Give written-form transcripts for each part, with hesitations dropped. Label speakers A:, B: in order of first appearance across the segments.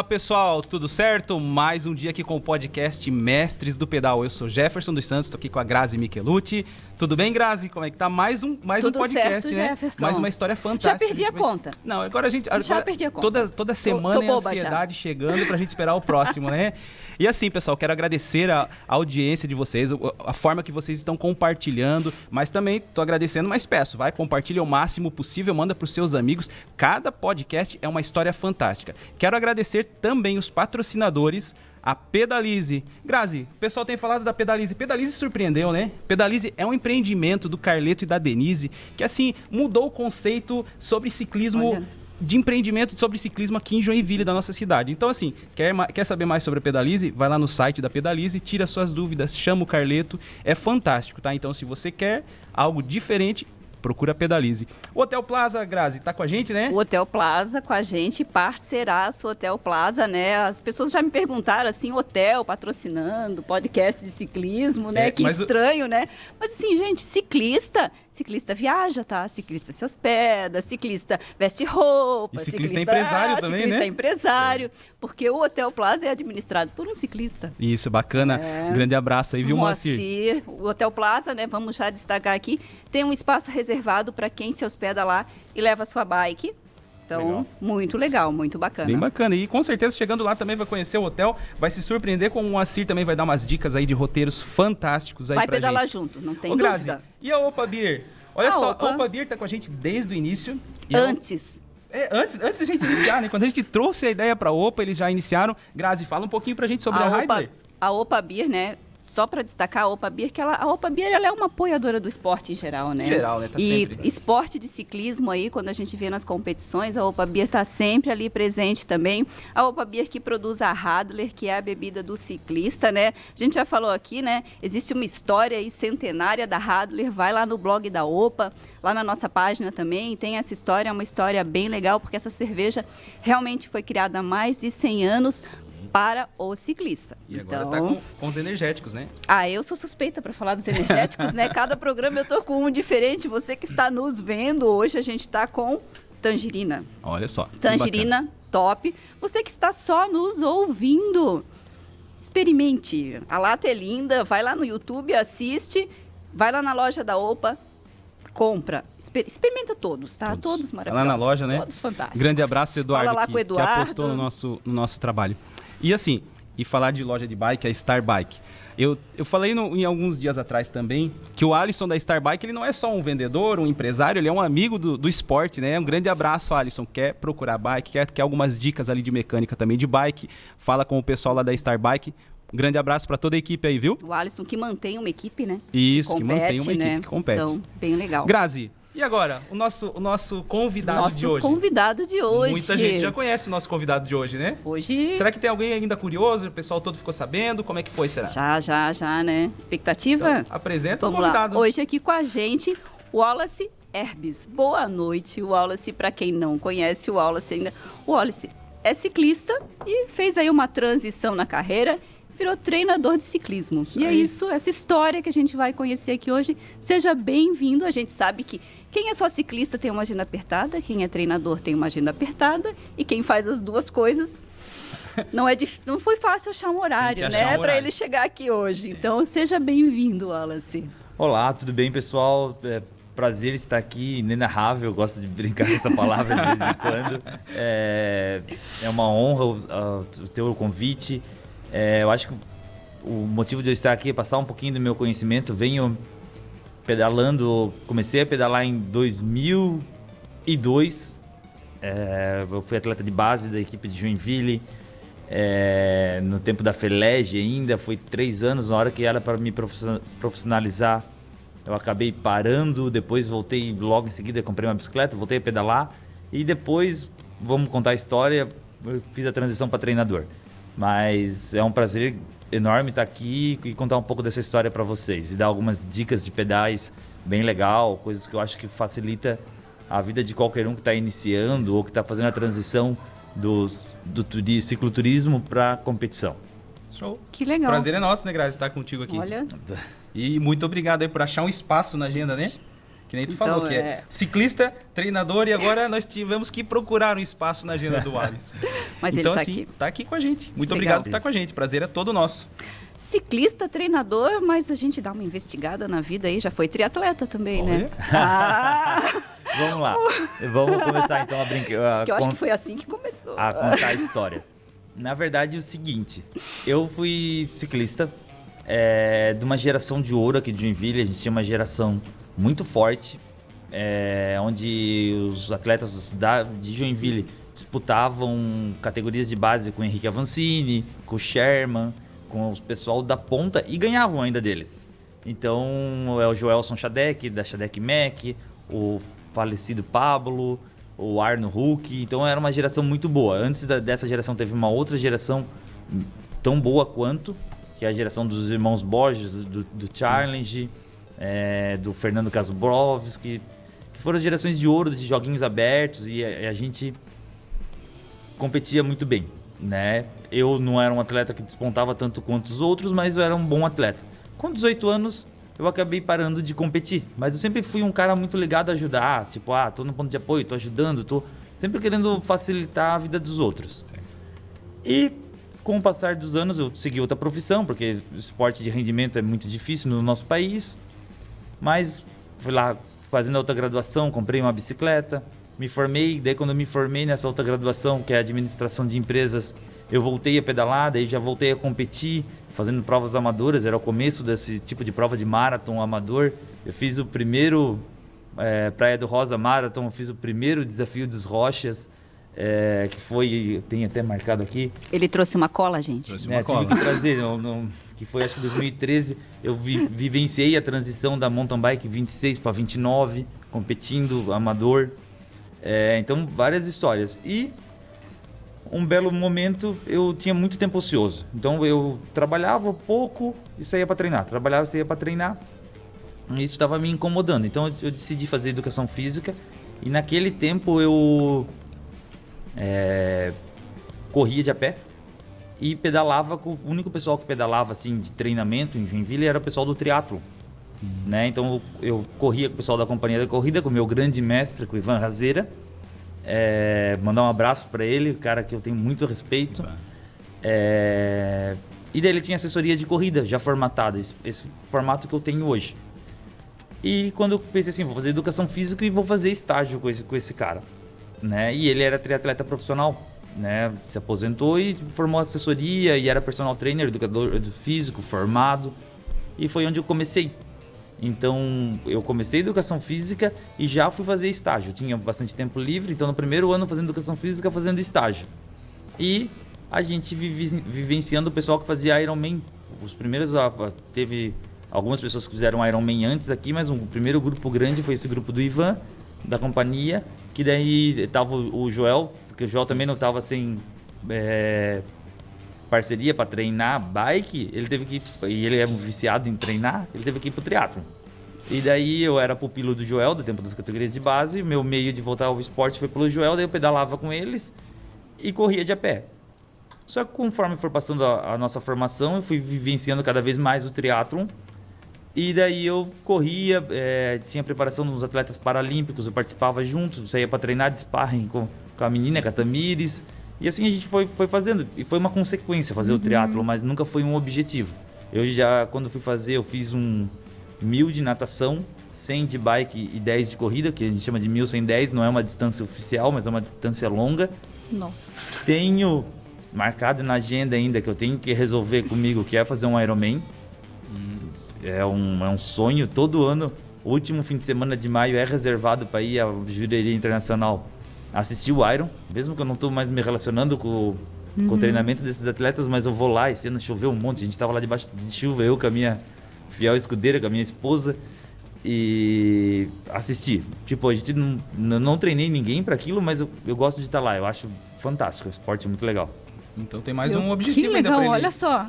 A: pessoal, tudo certo? Mais um dia aqui com o podcast Mestres do Pedal. Eu sou Jefferson dos Santos, estou aqui com a Grazi Michelucci. Tudo bem, Grazi? Como é que tá? Mais um podcast,
B: certo,
A: né?
B: Jefferson.
A: Mais uma história fantástica.
B: Já perdi a conta.
A: Não, agora a gente...
B: Já perdi a conta.
A: Toda semana é ansiedade chegando pra gente esperar o próximo, né? E assim, pessoal, quero agradecer a audiência de vocês, a forma que vocês estão compartilhando, mas também tô agradecendo, mas peço, vai, compartilha o máximo possível, manda pros seus amigos. Cada podcast é uma história fantástica. Quero agradecer também os patrocinadores, a Pedalize. Grazi, o pessoal tem falado da Pedalize. Pedalize surpreendeu, né? Pedalize é um empreendimento do Carleto e da Denise, que assim, mudou o conceito sobre ciclismo, de empreendimento sobre ciclismo aqui em Joinville, da nossa cidade. Então assim, quer saber mais sobre a Pedalize? Vai lá no site da Pedalize, tira suas dúvidas, chama o Carleto. É fantástico, tá? Então se você quer algo diferente, procura a Pedalize. O Hotel Plaza, Grazi, tá com a gente, né?
B: O Hotel Plaza com a gente, parceiraço Hotel Plaza, né? As pessoas já me perguntaram, assim, hotel patrocinando, podcast de ciclismo, né? Que estranho, né? Mas assim, gente, ciclista viaja, tá? Ciclista se hospeda, ciclista veste roupa.
A: E ciclista é empresário também,
B: ciclista
A: né?
B: É empresário, porque o Hotel Plaza é administrado por um ciclista.
A: Isso, bacana. Um grande abraço aí, viu, Moacir?
B: O Hotel Plaza, né? Vamos já destacar aqui, tem um espaço reservado para quem se hospeda lá e leva a sua bike. Então, muito legal, muito bacana.
A: Bem bacana. E com certeza, chegando lá também vai conhecer o hotel, vai se surpreender com o Moacir também vai dar umas dicas aí de roteiros fantásticos aí pra gente.
B: Vai pedalar junto, não tem
A: Grazi,
B: dúvida.
A: E a Opa Beer? Olha só, a Opa Beer tá com a gente desde o início.
B: Antes
A: da gente iniciar, né? Quando a gente trouxe a ideia pra Opa, eles já iniciaram. Grazi, fala um pouquinho pra gente sobre a Rider.
B: A Opa Beer, né? Só para destacar a Opa Beer, que a Opa Beer ela é uma apoiadora do esporte em geral, né?
A: Em geral, né? Tá sempre.
B: E esporte de ciclismo aí, quando a gente vê nas competições, a Opa Beer tá sempre ali presente também. A Opa Beer que produz a Radler, que é a bebida do ciclista, né? A gente já falou aqui, né? Existe uma história aí centenária da Radler, vai lá no blog da Opa, lá na nossa página também, tem essa história, é uma história bem legal, porque essa cerveja realmente foi criada há mais de 100 anos, para o ciclista.
A: E agora tá com os energéticos, né?
B: Eu sou suspeita para falar dos energéticos, né? Cada programa eu tô com um diferente. Você que está nos vendo, hoje a gente tá com tangerina.
A: Olha só.
B: Tangerina, top. Você que está só nos ouvindo, experimente. A lata é linda, vai lá no YouTube, assiste, vai lá na loja da Opa, compra, experimenta todos, tá? Todos maravilhosos.
A: Lá na loja, né?
B: Todos fantásticos.
A: Grande abraço, Eduardo,
B: Fala lá com o Eduardo,
A: que apostou no nosso trabalho. E assim, falar de loja de bike, a Star Bike. Eu falei em alguns dias atrás também que o Alisson da Star Bike, ele não é só um vendedor, um empresário, ele é um amigo do esporte, né? Um grande abraço, Alisson. Quer procurar bike, quer algumas dicas ali de mecânica também de bike, fala com o pessoal lá da Star Bike. Um grande abraço para toda a equipe aí, viu?
B: O Alisson que mantém uma equipe, né?
A: Isso, que mantém uma equipe que compete.
B: Então, bem legal.
A: Grazi, e agora, o nosso convidado de hoje?
B: Convidado de hoje.
A: Muita gente já conhece o nosso convidado de hoje, né?
B: Hoje...
A: Será que tem alguém ainda curioso? O pessoal todo ficou sabendo? Como é que foi, será?
B: Já, né? Expectativa?
A: Então, apresenta
B: Vamos
A: o convidado.
B: Lá. Hoje aqui com a gente, o Wallace Herbes. Boa noite, Wallace. Para quem não conhece o Wallace ainda, o Wallace é ciclista e fez aí uma transição na carreira, virou treinador de ciclismo. E é isso, essa história que a gente vai conhecer aqui hoje. Seja bem-vindo. A gente sabe que quem é só ciclista tem uma agenda apertada, quem é treinador tem uma agenda apertada, e quem faz as duas coisas, não foi fácil achar um horário, né, para ele chegar aqui hoje. Então, seja bem-vindo, Wallace.
C: Olá, tudo bem, pessoal? Prazer estar aqui, inenarrável, gosto de brincar com essa palavra de vez em quando. É uma honra o teu convite. Eu acho que o motivo de eu estar aqui é passar um pouquinho do meu conhecimento. Venho pedalando, comecei a pedalar em 2002. Eu fui atleta de base da equipe de Joinville. No tempo da Felege ainda, foi 3 anos, na hora que era para me profissionalizar. Eu acabei parando, depois voltei logo em seguida, comprei uma bicicleta, voltei a pedalar. E depois, vamos contar a história, eu fiz a transição para treinador. Mas é um prazer enorme estar aqui e contar um pouco dessa história para vocês. E dar algumas dicas de pedais bem legal, coisas que eu acho que facilita a vida de qualquer um que está iniciando ou que está fazendo a transição do cicloturismo para competição.
A: Show.
B: Que legal.
A: Prazer é nosso, né, Grazi, estar contigo aqui.
B: Olha.
A: E muito obrigado aí por achar um espaço na agenda, né? Que nem tu
B: Então,
A: falou, que é ciclista, treinador, e agora nós tivemos que procurar um espaço na agenda do Wallace.
B: Mas
A: então,
B: ele tá
A: assim,
B: aqui.
A: tá aqui com a gente. Muito
B: Legal.
A: obrigado por estar com a gente. Prazer é todo nosso.
B: Ciclista, treinador, mas a gente dá uma investigada na vida aí. Já foi triatleta também,
A: Olha.
B: né? Ah,
C: Vamos lá. Vamos começar então a brincar.
B: que eu acho que foi assim que começou.
C: A contar a história. Na verdade, é o seguinte. Eu fui ciclista de uma geração de ouro aqui de Joinville. A gente tinha uma geração muito forte, onde os atletas de Joinville disputavam categorias de base com o Henrique Avancini, com o Sherman, com o pessoal da ponta e ganhavam ainda deles. Então, é o Joelson Chadec, da Chadec Mac, o falecido Pablo, o Arno Huck. Então, era uma geração muito boa. Antes dessa geração, teve uma outra geração tão boa quanto, que é a geração dos irmãos Borges, do Challenge, do Fernando Kasbrovski, que foram gerações de ouro, de joguinhos abertos, e a gente competia muito bem, né? Eu não era um atleta que despontava tanto quanto os outros, mas eu era um bom atleta. Com 18 anos, eu acabei parando de competir, mas eu sempre fui um cara muito ligado a ajudar, tipo, tô no ponto de apoio, tô ajudando, tô sempre querendo facilitar a vida dos outros.
A: Certo.
C: E com o passar dos anos, eu segui outra profissão, porque o esporte de rendimento é muito difícil no nosso país, mas fui lá fazendo a outra graduação, comprei uma bicicleta, me formei, daí quando eu me formei nessa outra graduação, que é administração de empresas, eu voltei a pedalar, daí já voltei a competir, fazendo provas amadoras, era o começo desse tipo de prova de marathon amador. Eu fiz o primeiro Praia do Rosa Marathon, eu fiz o primeiro Desafio dos Rochas, que foi, tem até marcado aqui.
B: Ele trouxe uma cola, gente.
C: Tive que trazer, que foi acho que 2013, eu vivenciei a transição da mountain bike 26 para 29, competindo amador. Então, várias histórias. E um belo momento, eu tinha muito tempo ocioso. Então, eu trabalhava pouco e saía para treinar. Trabalhava e saía para treinar. E isso estava me incomodando. Então, eu decidi fazer educação física. E naquele tempo, eu corria de a pé e pedalava com o único pessoal que pedalava assim, de treinamento em Joinville era o pessoal do triatlo. Né? Então eu corria com o pessoal da companhia da corrida, com o meu grande mestre, com o Ivan Razeira. Mandar um abraço para ele, cara que eu tenho muito respeito. E daí ele tinha assessoria de corrida já formatada, esse formato que eu tenho hoje. E quando eu pensei assim, vou fazer educação física e vou fazer estágio com esse cara, né? E ele era triatleta profissional, né? Se aposentou e formou assessoria e era personal trainer, educador físico formado. E foi onde eu comecei. Então, eu comecei educação física e já fui fazer estágio. Eu tinha bastante tempo livre, então no primeiro ano fazendo educação física, fazendo estágio. E a gente vivenciando o pessoal que fazia Ironman. Os primeiros, teve algumas pessoas que fizeram Ironman antes aqui, mas um primeiro grupo grande foi esse grupo do Ivan, da companhia, que daí estava o Joel, porque o Joel também não estava sem parceria para treinar bike, ele teve que e ele é um viciado em treinar, ele teve que ir pro triatlo. E daí eu era pupilo do Joel, do tempo das categorias de base, meu meio de voltar ao esporte foi pelo Joel, daí eu pedalava com eles e corria de a pé. Só que conforme for passando a nossa formação, eu fui vivenciando cada vez mais o triatlon. E daí eu corria, tinha preparação dos atletas paralímpicos, eu participava junto, saía para treinar de sparring com a menina, com a Tamires. E assim a gente foi fazendo, e foi uma consequência fazer o triatlo, mas nunca foi um objetivo. Eu já, quando fui fazer, eu fiz 1000 de natação, 100 de bike e 10 de corrida, que a gente chama de 1110, não é uma distância oficial, mas é uma distância longa.
B: Nossa.
C: Tenho marcado na agenda ainda que eu tenho que resolver comigo, que é fazer um Ironman. É um sonho, todo ano, o último fim de semana de maio é reservado para ir à Jureria Internacional assistir o Iron, mesmo que eu não estou mais me relacionando com o treinamento desses atletas, mas eu vou lá. Esse ano choveu um monte, a gente estava lá debaixo de chuva, eu com a minha fiel escudeira, com a minha esposa, e assisti. Tipo, a gente não treinei ninguém para aquilo, mas eu gosto de estar lá, eu acho fantástico, o esporte é muito legal.
A: Então tem mais um objetivo
B: que
A: ainda
B: legal,
A: para ele.
B: olha só.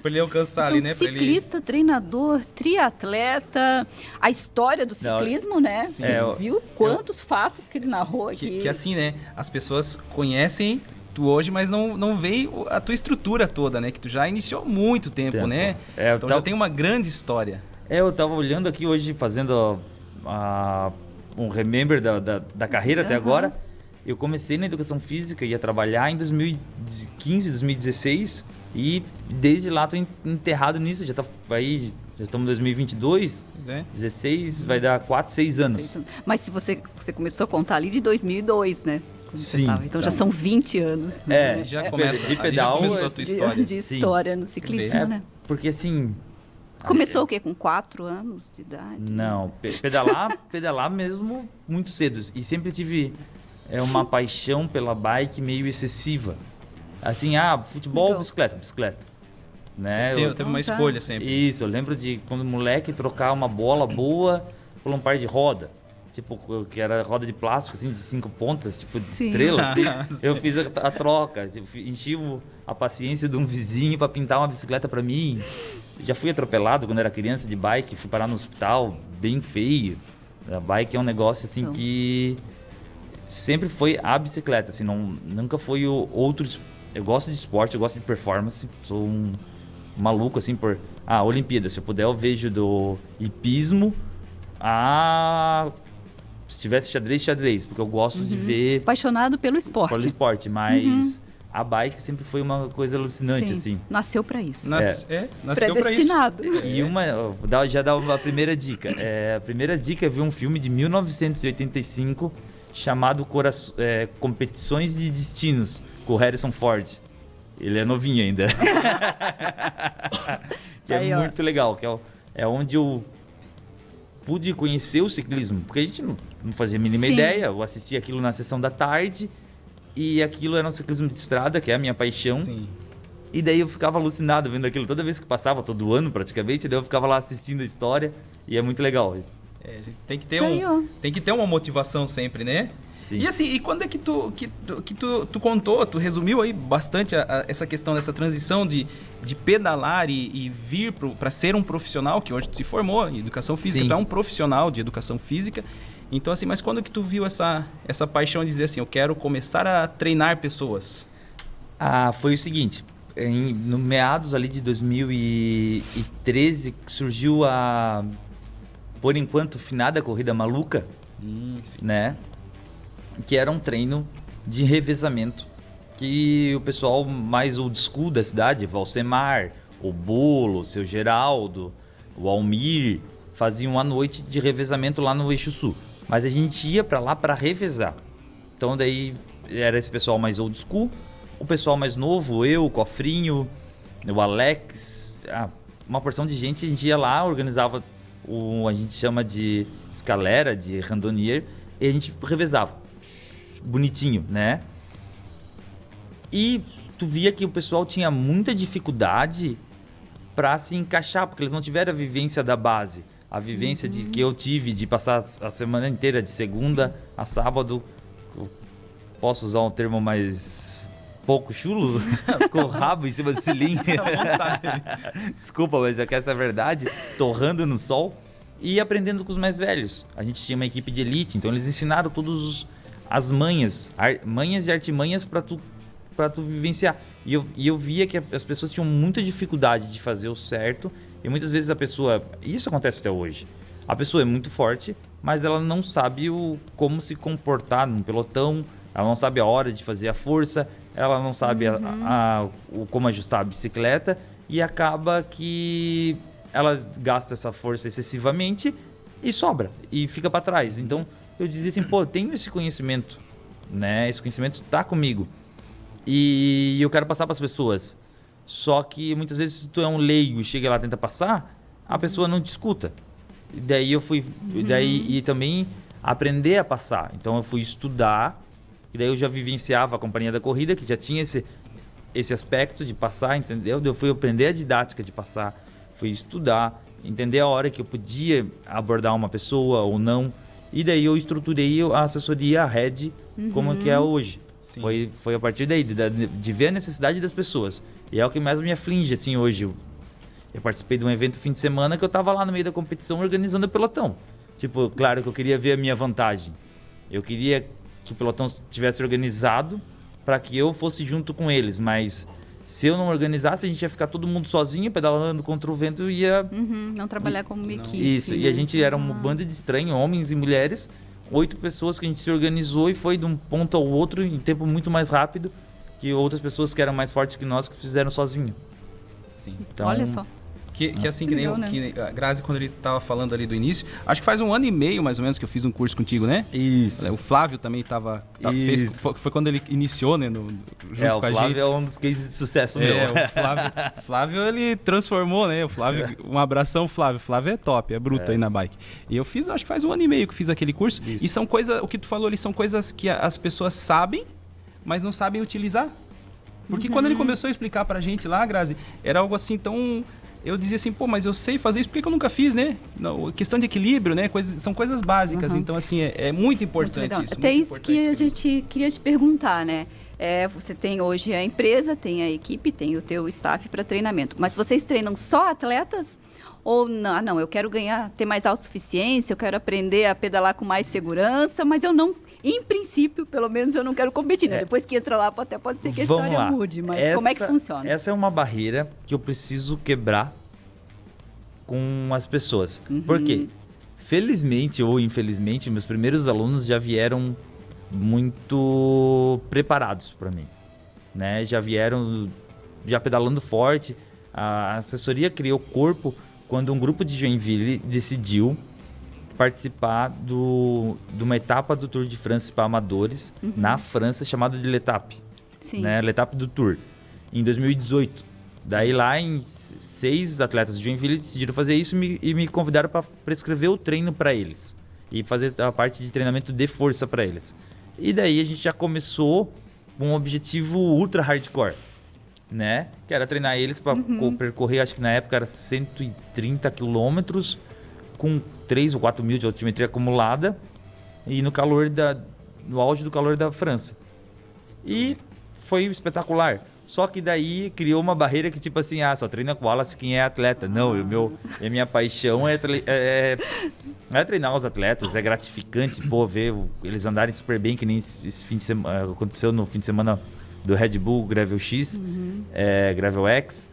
A: Para ele alcançar
B: Então,
A: ali, né?
B: Ciclista, treinador, triatleta, a história do ciclismo, né?
A: Sim.
B: Viu quantos fatos que ele narrou aqui.
A: Que assim, né? As pessoas conhecem tu hoje, mas não veem a tua estrutura toda, né? Que tu já iniciou há muito tempo, né? Então já tem uma grande história.
C: Eu tava olhando aqui hoje, fazendo um remember da carreira até agora. Eu comecei na educação física, ia trabalhar em 2015, 2016 e desde lá estou enterrado nisso. Já estamos em 2022, 16, vai dar 4, 6 anos.
B: Mas se você começou a contar ali de 2002, né?
C: Sim.
B: Então já são 20 anos. Né?
A: Já começa
C: de pedal,
A: já começou a tua história.
B: De história no ciclismo, né?
C: Porque assim...
B: Começou o quê? Com 4 anos de idade?
C: Não, pedalar mesmo muito cedo. E sempre tive uma paixão pela bike meio excessiva. Assim, futebol,
B: Então.
C: bicicleta. Né?
A: Teve uma escolha sempre.
C: Isso, eu lembro de quando moleque trocar uma bola boa por um par de roda. Tipo, que era roda de plástico, assim, de 5 pontas, tipo de estrela. Assim. Eu fiz a troca, enchi a paciência de um vizinho para pintar uma bicicleta para mim. Já fui atropelado quando era criança de bike, fui parar no hospital, bem feio. A bike é um negócio, assim, que sempre foi a bicicleta, assim, nunca foi o outro... Eu gosto de esporte, eu gosto de performance, sou um maluco, assim, por... Olimpíada, se eu puder eu vejo do hipismo se tivesse xadrez, porque eu gosto de ver...
B: Apaixonado pelo esporte.
C: Pelo esporte, mas a bike sempre foi uma coisa alucinante, assim.
B: Nasceu pra isso.
A: Nasceu pra isso.
B: Predestinado.
C: E já dá uma primeira dica. A primeira dica é ver um filme de 1985 chamado Competições de Destinos, com o Harrison Ford. Ele é novinho ainda. Que é muito legal, que é onde eu pude conhecer o ciclismo, porque a gente não fazia a mínima ideia. Eu assistia aquilo na sessão da tarde e aquilo era um ciclismo de estrada, que é a minha paixão.
A: Sim.
C: E daí eu ficava alucinado vendo aquilo toda vez que passava, todo ano praticamente, daí eu ficava lá assistindo a história e é muito legal.
A: Tem que ter uma motivação sempre, né?
C: Sim.
A: E assim, e quando é que tu contou, tu resumiu aí bastante essa questão dessa transição de pedalar e vir para ser um profissional, que hoje tu se formou em educação física,
C: Sim.
A: tu é um profissional de educação física. Então assim, mas quando é que tu viu essa paixão de dizer assim, eu quero começar a treinar pessoas?
C: Foi o seguinte, no meados ali de 2013 surgiu por enquanto, finada Corrida Maluca, né? Que era um treino de revezamento que o pessoal mais old school da cidade, Valsemar, o Bolo, o seu Geraldo, o Almir, faziam à noite de revezamento lá no Eixo Sul. Mas a gente ia para lá para revezar. Então daí era esse pessoal mais old school, o pessoal mais novo, eu, o Cofrinho, o Alex, uma porção de gente. A gente ia lá, organizava a gente chama de escalera, de randonnier, e a gente revezava. Bonitinho, né? E tu via que o pessoal tinha muita dificuldade para se encaixar, porque eles não tiveram a vivência da base. A vivência que eu tive de passar a semana inteira, de segunda a sábado. Posso usar um termo mais pouco chulo? Com o rabo em cima do cilindro. Desculpa, mas é que essa é a verdade. Torrando no sol e aprendendo com os mais velhos. A gente tinha uma equipe de elite, então eles ensinaram todas as manhas e artimanhas para tu vivenciar. E eu via que as pessoas tinham muita dificuldade de fazer o certo. E muitas vezes a pessoa... Isso acontece até hoje. A pessoa é muito forte, mas ela não sabe como se comportar num pelotão. Ela não sabe a hora de fazer a força. Ela não sabe como ajustar a bicicleta. E acaba que ela gasta essa força excessivamente e sobra. E fica para trás. Então eu dizia assim, eu tenho esse conhecimento, né? Esse conhecimento está comigo. E eu quero passar para as pessoas. Só que muitas vezes se tu é um leigo e chega lá e tenta passar, a pessoa não te escuta. E daí eu fui... E também aprender a passar. Então eu fui estudar, e daí eu já vivenciava a companhia da corrida, que já tinha esse aspecto de passar, entendeu? Eu fui aprender a didática de passar, fui estudar, entender a hora que eu podia abordar uma pessoa ou não. E daí eu estruturei a assessoria, a Red, como que é hoje. Foi a partir daí, de ver a necessidade das pessoas. E é o que mais me aflige, assim, hoje. Eu participei de um evento fim de semana que eu tava lá no meio da competição organizando o pelotão. Tipo, claro que eu queria ver a minha vantagem. Eu queria que o pelotão estivesse organizado para que eu fosse junto com eles, mas Se eu não organizasse, a gente ia ficar todo mundo sozinho, pedalando contra o vento e ia...
B: Não trabalhar como uma equipe.
C: Isso, e a gente era uma banda de estranhos, homens e mulheres, 8 pessoas que a gente se organizou e foi de um ponto ao outro em tempo muito mais rápido que outras pessoas que eram mais fortes que nós que fizeram sozinho.
A: Sim.
B: Então, olha só.
A: Que assim, que
B: legal,
A: nem que a Grazi, quando ele tava falando ali do início, acho que faz 1 ano e meio, mais ou menos, que eu fiz um curso contigo, né?
C: Isso.
A: O Flávio também foi quando ele iniciou, né? Junto com a gente.
C: O Flávio é um dos cases de sucesso meu.
A: O Flávio, ele transformou, né? O Flávio, um abração, Flávio. Flávio é top, é bruto aí na bike. E eu fiz, acho que faz 1 ano e meio que fiz aquele curso. Isso. E são coisas, o que tu falou ali, são coisas que as pessoas sabem, mas não sabem utilizar. Porque quando ele começou a explicar pra gente lá, Grazi, era algo assim tão... Eu dizia assim, pô, mas eu sei fazer isso porque eu nunca fiz, né? Não, questão de equilíbrio, né? São coisas básicas, então assim, é muito importante
B: muito
A: isso.
B: Até isso que a gente queria te perguntar, né? Você tem hoje a empresa, tem a equipe, tem o teu staff para treinamento. Mas vocês treinam só atletas? Ou não, eu quero ter mais autossuficiência, eu quero aprender a pedalar com mais segurança, mas eu não... Em princípio, pelo menos, eu não quero competir, né? Depois que entra lá, até pode ser que a história mude, mas como é que funciona?
C: Essa é uma barreira que eu preciso quebrar com as pessoas. Por quê? Felizmente ou infelizmente, meus primeiros alunos já vieram muito preparados para mim, né? Já vieram pedalando forte. A assessoria criou corpo quando um grupo de Joinville decidiu participar de uma etapa do Tour de France para amadores na França, chamado de L'Etape.
B: Sim.
C: Né? L'Etape do Tour, em 2018. Daí lá, 6 atletas de Joinville decidiram fazer isso e me convidaram para prescrever o treino para eles e fazer a parte de treinamento de força para eles. E daí a gente já começou com um objetivo ultra hardcore, né? Que era treinar eles para percorrer, acho que na época era 130 quilômetros, com 3 ou 4 mil de altimetria acumulada e no auge do calor da França. E foi espetacular. Só que daí criou uma barreira que tipo assim, só treina com o Wallace quem é atleta. Não, a minha paixão é treinar os atletas, é gratificante, ver eles andarem super bem, que nem esse fim de semana, aconteceu no fim de semana do Red Bull Gravel X, Gravel X,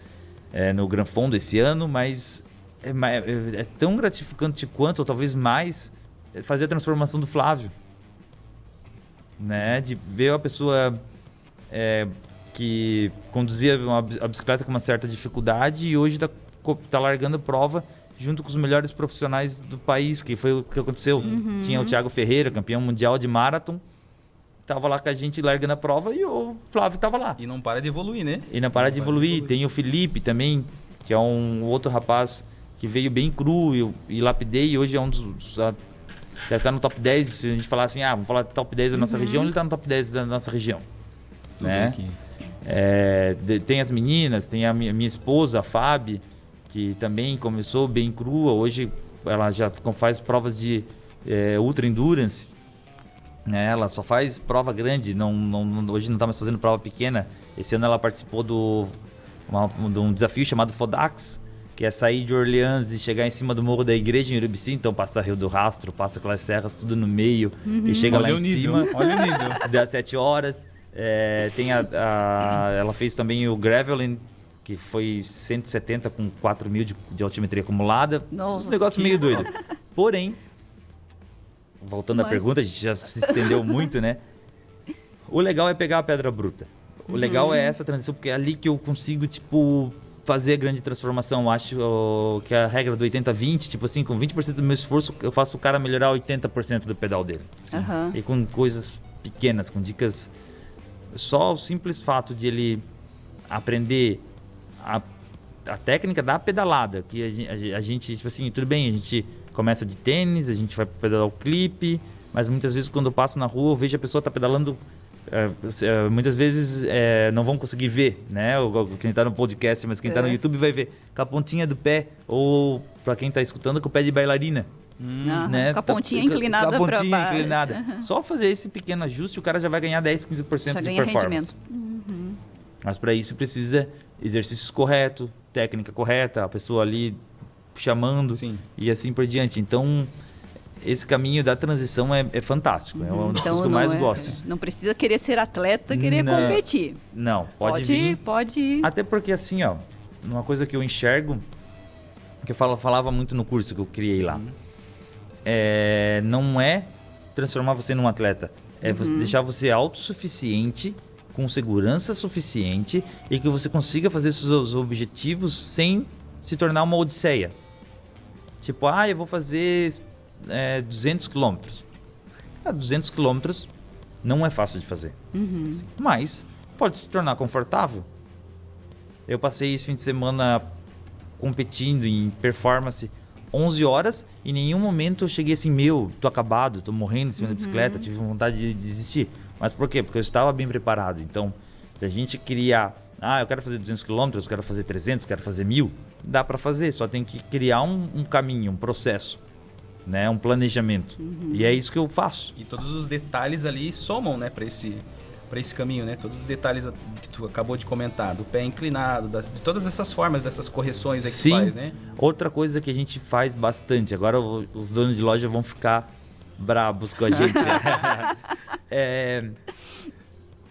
C: no Gran Fondo esse ano, mas é tão gratificante quanto, ou talvez mais, fazer a transformação do Flávio, né? De ver a pessoa que conduzia a bicicleta com uma certa dificuldade e hoje tá largando prova junto com os melhores profissionais do país, que foi o que aconteceu. Tinha o Thiago Ferreira, campeão mundial de marathon, tava lá com a gente largando a prova e o Flávio tava lá.
A: E não para de evoluir, né?
C: E não para de evoluir. Tem o Felipe também, que é um outro rapaz que veio bem cru e lapidei, e hoje é um dos... Já tá no top 10, se a gente falar assim, vamos falar top 10 da nossa região, ele tá no top 10 da nossa região. Né? Tem as meninas, tem a minha esposa, a Fábio, que também começou bem crua, hoje ela já faz provas de ultra endurance, né? Ela só faz prova grande, hoje não tá mais fazendo prova pequena. Esse ano ela participou de um desafio chamado Fodax, que é sair de Orleans e chegar em cima do Morro da Igreja em Urubici, então passa Rio do Rastro, passa aquelas serras, tudo no meio, e chega lá em cima.
A: Olha o nível.
C: Dá 7 horas. Ela fez também o Gravelin, que foi 170 com 4 mil de altimetria acumulada.
B: Nossa,
C: um negócio meio doido. Porém, voltando à pergunta, a gente já se estendeu muito, né? O legal é pegar a pedra bruta. O legal é essa transição, porque é ali que eu consigo, fazer a grande transformação. Eu acho que a regra do 80-20, tipo assim, com 20% do meu esforço, eu faço o cara melhorar 80% do pedal dele. E com coisas pequenas, com dicas. Só o simples fato de ele aprender a técnica da pedalada, que a gente, tipo assim, tudo bem, a gente começa de tênis, a gente vai pedalar o clipe, mas muitas vezes quando eu passo na rua, eu vejo a pessoa tá pedalando. Muitas vezes não vão conseguir ver, né? Quem tá no podcast, mas quem tá no YouTube vai ver com a pontinha do pé, ou para quem tá escutando, com o pé de bailarina. Né?
B: Com a pontinha inclinada para baixo.
C: Inclinada. Só fazer esse pequeno ajuste, o cara já vai ganhar 10, 15% de performance. Mas para isso precisa exercícios corretos, técnica correta, a pessoa ali chamando. E assim por diante. Então, esse caminho da transição é fantástico. É uma das coisas que eu mais gosto.
B: Não precisa querer ser atleta, querer competir.
C: Não, pode vir.
B: Pode ir.
C: Até porque assim, ó, uma coisa que eu enxergo, que eu falava muito no curso que eu criei lá, não é transformar você num atleta, é deixar você autossuficiente, com segurança suficiente e que você consiga fazer seus objetivos sem se tornar uma odisseia. Tipo, eu vou fazer 200 quilômetros. 200 quilômetros não é fácil de fazer. Mas pode se tornar confortável. Eu passei esse fim de semana competindo em performance 11 horas e em nenhum momento eu cheguei assim, tô acabado, tô morrendo em cima da bicicleta, tive vontade de desistir. Mas por quê? Porque eu estava bem preparado. Então, se a gente criar, eu quero fazer 200 quilômetros, quero fazer 300, quero fazer 1000, dá para fazer, só tem que criar um caminho, um processo, né? Um planejamento. E é isso que eu faço.
A: E todos os detalhes ali somam, né, para esse caminho, né? Todos os detalhes que tu acabou de comentar, do pé inclinado, de todas essas formas, dessas correções aí que tu faz, né?
C: Outra coisa que a gente faz bastante, agora os donos de loja vão ficar brabos com a gente.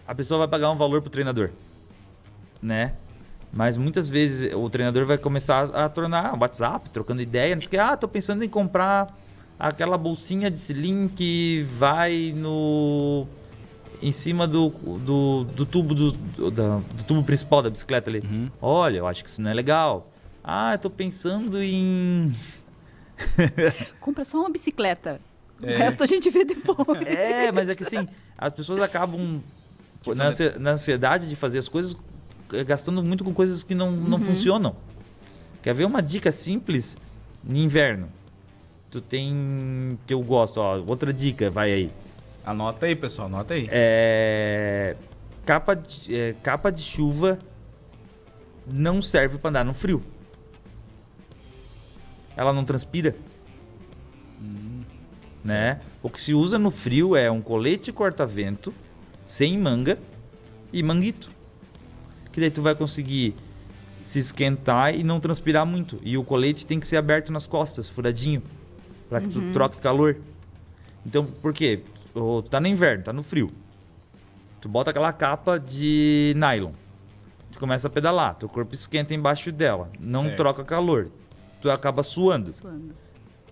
C: A pessoa vai pagar um valor pro treinador, né? Mas muitas vezes o treinador vai começar a tornar WhatsApp, trocando ideia, não sei o que, tô pensando em comprar aquela bolsinha de selim que vai em cima do tubo do tubo principal da bicicleta ali. Olha, eu acho que isso não é legal. Eu tô pensando em...
B: Compra só uma bicicleta. O resto a gente vê depois.
C: Mas é que assim, as pessoas acabam na ansiedade de fazer as coisas, gastando muito com coisas que não funcionam. Quer ver uma dica simples? No inverno, tu tem, que eu gosto, outra dica, vai aí.
A: Anota aí, pessoal, anota aí.
C: Capa de chuva não serve para andar no frio. Ela não transpira. Né? O que se usa no frio é um colete corta-vento, sem manga e manguito. Que daí tu vai conseguir se esquentar e não transpirar muito. E o colete tem que ser aberto nas costas, furadinho, para que tu troque calor. Então, por quê? Tá no inverno, tá no frio. Tu bota aquela capa de nylon. Tu começa a pedalar, teu corpo esquenta embaixo dela, não troca calor. Tu acaba suando.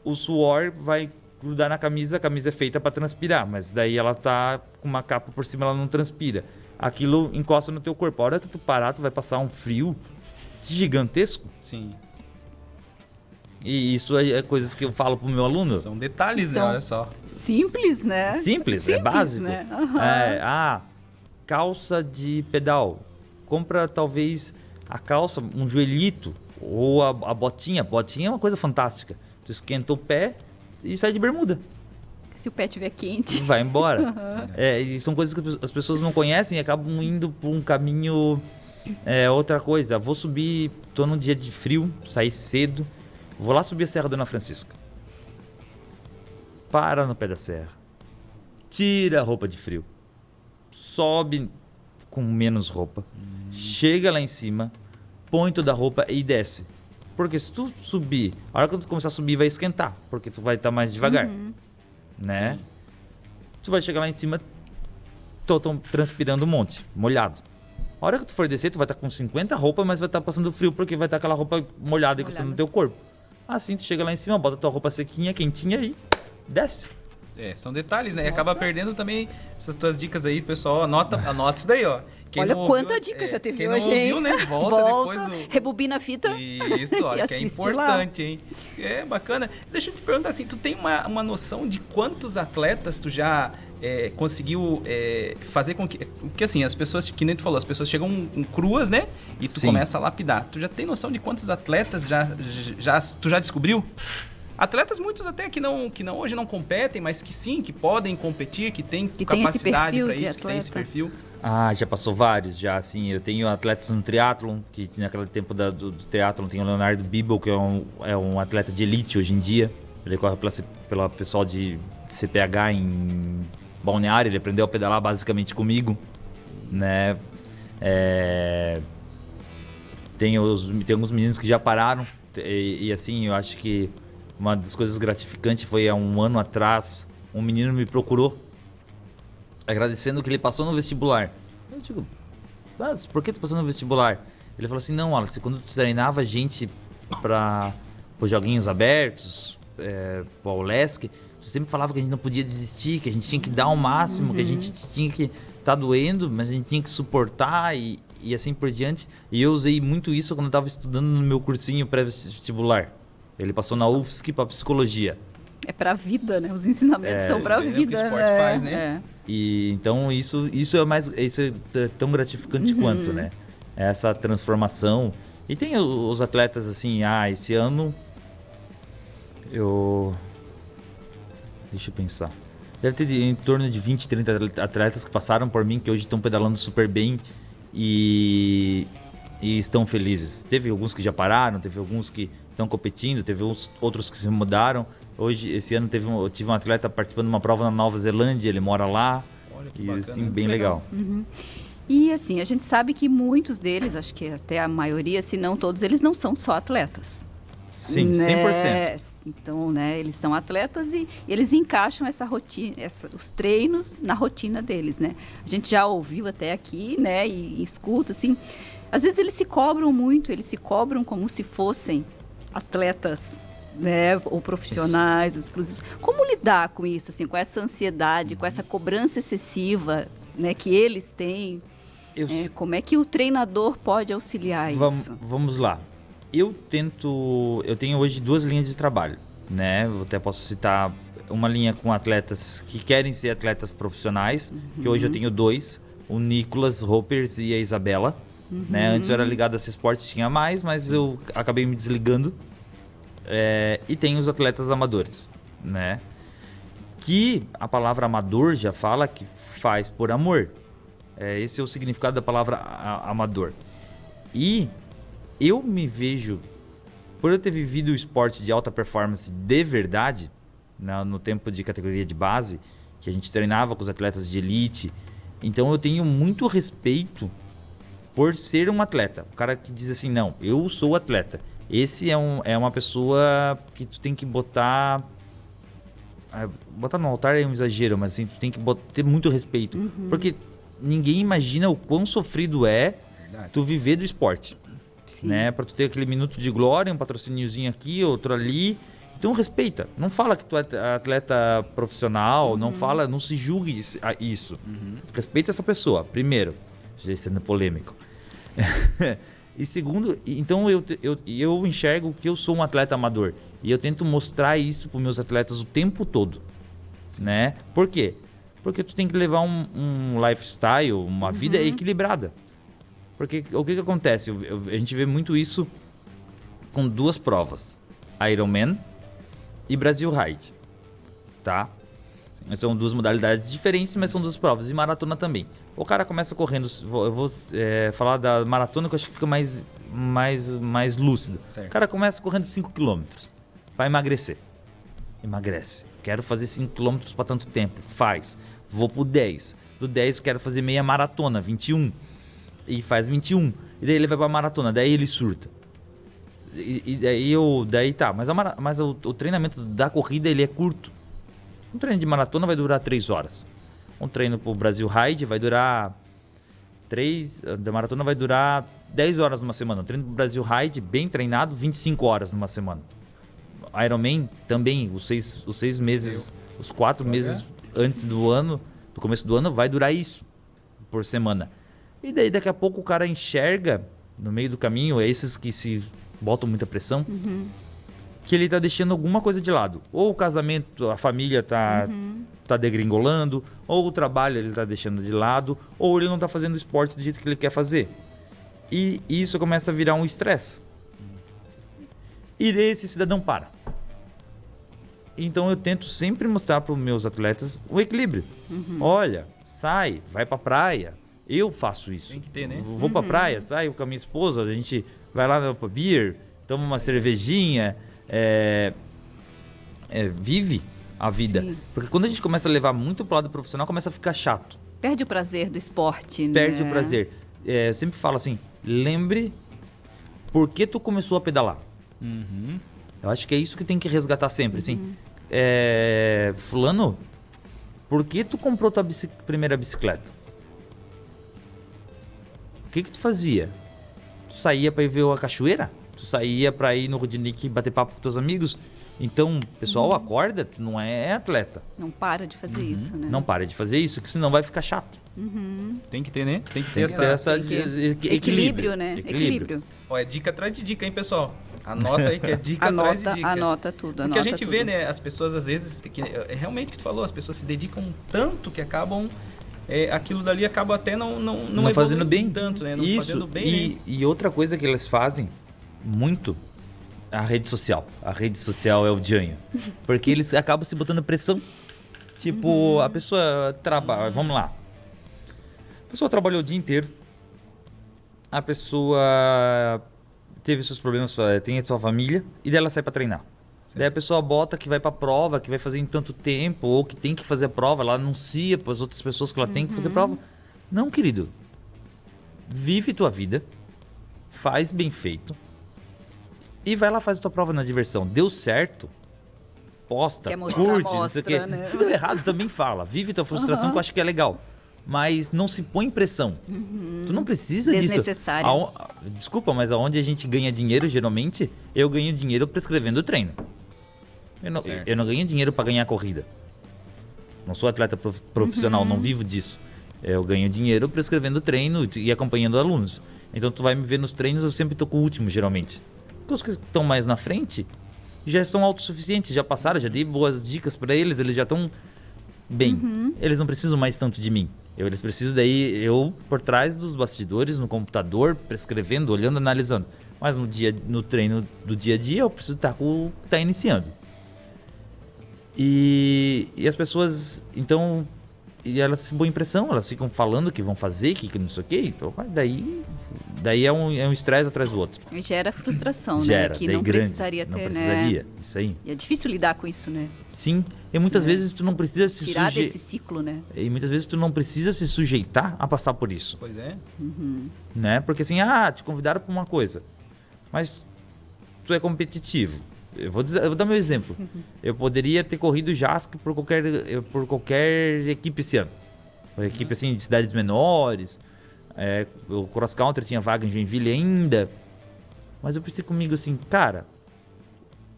C: O suor vai grudar na camisa, a camisa é feita para transpirar, mas daí ela tá com uma capa por cima, ela não transpira. Aquilo encosta no teu corpo. A hora que tu parar, tu vai passar um frio gigantesco.
A: Sim.
C: E isso é coisas que eu falo pro meu aluno.
A: São detalhes, né? Olha só.
B: Simples, né?
C: Simples, é básico.
B: Né?
C: Calça de pedal. Compra talvez a calça, um joelhito, ou a botinha. Botinha é uma coisa fantástica. Tu esquenta o pé e sai de bermuda.
B: Se o pé estiver quente.
C: Vai embora. E são coisas que as pessoas não conhecem e acabam indo por um caminho... outra coisa, vou subir, tô num dia de frio, saí cedo, vou lá subir a Serra Dona Francisca. Para no pé da serra. Tira a roupa de frio. Sobe com menos roupa. Chega lá em cima, põe toda a roupa e desce. Porque se tu subir, a hora que tu começar a subir vai esquentar, porque tu vai estar mais devagar, né? Sim. Tu vai chegar lá em cima, tô transpirando um monte, molhado. A hora que tu for descer, tu vai estar com 50 roupas, mas vai estar passando frio, porque vai estar aquela roupa molhada encostando no teu corpo. Assim, tu chega lá em cima, bota tua roupa sequinha, quentinha e desce.
A: São detalhes, né? E acaba perdendo também essas tuas dicas aí, pessoal. Anota isso daí, ó.
B: Quem olha quanta dica já teve hoje,
A: hein? Quem não ouviu, né? Volta depois.
B: Rebobina a fita.
A: Isso, olha, que é importante, hein? É bacana. Deixa eu te perguntar assim, tu tem uma noção de quantos atletas tu já conseguiu fazer com que... Porque assim, as pessoas, que nem tu falou, as pessoas chegam cruas, né? E tu começa a lapidar. Tu já tem noção de quantos atletas tu já descobriu? Atletas muitos até que hoje não competem, mas que sim, que podem competir, que têm capacidade para isso, que tem esse perfil.
C: Já passou vários, já, assim, eu tenho atletas no triatlon, que naquele tempo do triatlon tem o Leonardo Bibel, que é um atleta de elite hoje em dia, ele corre pela pessoal de CPH em Balneário, ele aprendeu a pedalar basicamente comigo, né, tem alguns meninos que já pararam, e assim, eu acho que Uma das coisas gratificantes foi há um ano atrás, um menino me procurou agradecendo que ele passou no vestibular. Eu digo, mas por que tu passou no vestibular? Ele falou assim, não, Wallace, quando tu treinava a gente para os joguinhos abertos, para o LESC, tu sempre falava que a gente não podia desistir, que a gente tinha que dar o máximo, que a gente tinha que tá doendo, mas a gente tinha que suportar e assim por diante. E eu usei muito isso quando eu estava estudando no meu cursinho pré-vestibular. Ele passou na UFSC para psicologia.
B: É pra vida, né? Os ensinamentos são pra vida. É o que o
A: esporte faz, né?
C: E então isso é tão gratificante quanto, né? Essa transformação. E tem os atletas assim, esse ano deixa eu pensar. Deve ter em torno de 20, 30 atletas que passaram por mim, que hoje estão pedalando super bem e estão felizes. Teve alguns que já pararam, teve alguns que estão competindo, teve outros que se mudaram. Hoje, esse ano, eu tive um atleta participando de uma prova na Nova Zelândia, ele mora lá.
A: Olha que
C: e
A: bacana,
C: assim, bem legal.
B: E assim, a gente sabe que muitos deles, acho que até a maioria, se não todos, eles não são só atletas.
C: Sim,
B: né?
C: 100%.
B: Então, né, eles são atletas e eles encaixam essa rotina, os treinos na rotina deles, né? A gente já ouviu até aqui, né, e escuta, assim, às vezes eles se cobram muito, eles se cobram como se fossem atletas, né, ou profissionais, exclusivos. Como lidar com isso, assim, com essa ansiedade, com essa cobrança excessiva, né, que eles têm? Como é que o treinador pode auxiliar isso?
C: Vamos lá. Eu tenho hoje 2 linhas de trabalho, né? Eu até posso citar uma linha com atletas que querem ser atletas profissionais, que hoje eu tenho 2, o Nicolas Hoppers e a Isabela, né? Antes eu era ligado a esse esporte, tinha mais, mas eu acabei me desligando. E tem os atletas amadores, né? Que a palavra amador já fala que faz por amor. Esse é o significado da palavra amador. E eu me vejo, por eu ter vivido o esporte de alta performance de verdade, no tempo de categoria de base, que a gente treinava com os atletas de elite, então eu tenho muito respeito por ser um atleta. O cara que diz assim, não, eu sou atleta. Esse é uma pessoa que tu tem que botar no altar é um exagero, mas assim, tu tem que ter muito respeito. Porque ninguém imagina o quão sofrido tu viver do esporte. Né? Pra tu ter aquele minuto de glória, um patrocíniozinho aqui, outro ali. Então respeita. Não fala que tu é atleta profissional, não se julgue isso. Respeita essa pessoa, primeiro. Já sendo polêmico. E segundo, então eu enxergo que eu sou um atleta amador. E eu tento mostrar isso para os meus atletas o tempo todo. Né? Por quê? Porque tu tem que levar um lifestyle, uma vida equilibrada. Porque o que acontece? A gente vê muito isso com 2 provas. Ironman e Brasil Ride. Tá? São 2 modalidades diferentes, mas são 2 provas. E maratona também. O cara começa correndo... Eu vou falar da maratona que eu acho que fica mais lúcido. Certo. O cara começa correndo 5 km para emagrecer. Emagrece. Quero fazer 5 km para tanto tempo. Faz. Vou pro 10. Do 10 quero fazer meia maratona, 21. E faz 21. E daí ele vai pra maratona. Daí ele surta. Daí tá. Mas o treinamento da corrida ele é curto. Um treino de maratona vai durar 3 horas. Um treino pro Brasil Ride vai durar 3. Da maratona vai durar 10 horas numa semana. Um treino pro Brasil Ride, bem treinado, 25 horas numa semana. Ironman também, os 6 meses, os 4 meses antes do começo do ano, vai durar isso por semana. E daí daqui a pouco o cara enxerga no meio do caminho, esses que se botam muita pressão, que ele tá deixando alguma coisa de lado. Ou o casamento, a família tá degringolando, ou o trabalho ele tá deixando de lado, ou ele não tá fazendo o esporte do jeito que ele quer fazer. E isso começa a virar um estresse. E daí esse cidadão para. Então eu tento sempre mostrar para os meus atletas o equilíbrio. Olha, sai, vai pra praia. Eu faço isso.
A: Tem que ter, né?
C: Vou pra praia, saio com a minha esposa, a gente vai lá pra beer, toma uma cervejinha, vive a vida. Sim. Porque quando a gente começa a levar muito pro lado profissional, começa a ficar chato.
B: Perde o prazer do esporte, né?
C: Perde o prazer. Eu sempre falo assim, lembre por que tu começou a pedalar. Eu acho que é isso que tem que resgatar sempre, assim. Fulano, por que tu comprou tua primeira bicicleta? O que tu fazia? Tu saía pra ir ver a cachoeira? Tu saía pra ir no Rudinique bater papo com teus amigos? Então, pessoal, acorda, tu não é atleta.
B: Não para de fazer isso, né?
C: Não para de fazer isso, que senão vai ficar chato.
A: Tem que ter, né? Tem que
C: Tem
A: ter
C: que ter
A: essa...
B: Equilíbrio, né? Equilíbrio.
A: Ó, é dica atrás de dica, hein, pessoal? Anota aí que é dica atrás de dica.
B: Anota tudo,
A: Porque
B: anota
A: a gente
B: tudo.
A: vê, né, as pessoas às vezes, que, é realmente o que tu falou, as pessoas se dedicam tanto que acabam, aquilo dali acaba até não
C: fazendo bem
A: tanto, né? Não
C: isso,
A: fazendo bem, né?
C: E outra coisa que eles fazem muito, a rede social. A rede social é o Janho. Porque eles acabam se botando pressão. Tipo, a pessoa trabalha, vamos lá. A pessoa trabalhou o dia inteiro. A pessoa teve seus problemas, tem a sua família, e daí ela sai pra treinar. Sim. Daí a pessoa bota que vai pra prova, que vai fazer em tanto tempo, ou que tem que fazer a prova, ela anuncia para as outras pessoas que ela tem que fazer prova. Não, querido. Vive tua vida, faz bem feito, e vai lá faz a tua prova na diversão. Deu certo, posta, curte, não sei o quê. Né? Se deu errado, também fala. Vive tua frustração, que eu acho que é legal. Mas não se põe pressão. Tu não precisa disso.
B: Desnecessário.
C: Desculpa, mas aonde a gente ganha dinheiro, geralmente, eu ganho dinheiro prescrevendo treino. Eu não ganho dinheiro para ganhar corrida. Não sou atleta profissional, não vivo disso. Eu ganho dinheiro prescrevendo treino e acompanhando alunos. Então tu vai me ver nos treinos, eu sempre tô com o último, geralmente. Porque os que estão mais na frente já são autossuficientes, já passaram, já dei boas dicas para eles, eles já estão bem. Eles não precisam mais tanto de mim. Eles precisam daí, eu por trás dos bastidores, no computador, prescrevendo, olhando, analisando. Mas no treino do dia a dia, eu preciso estar com o que está iniciando. E as pessoas, então, e elas se põem pressão, elas ficam falando que vão fazer, que não sei o quê. Então, daí é um estresse atrás do outro.
B: E gera frustração,
C: né?
B: Que não precisaria ter,
C: não precisaria,
B: né?
C: Isso aí.
B: E é difícil lidar com isso, né?
C: Sim, e muitas vezes tu não precisa se
B: tirar desse ciclo, né?
C: E muitas vezes tu não precisa se sujeitar a passar por isso.
A: Pois é.
C: Né? Porque assim, te convidaram para uma coisa, mas tu é competitivo. Eu vou dar meu exemplo. Eu poderia ter corrido JASC por qualquer equipe esse ano. Por equipe assim, de cidades menores. O cross country tinha vaga em Joinville ainda. Mas eu pensei comigo assim, cara,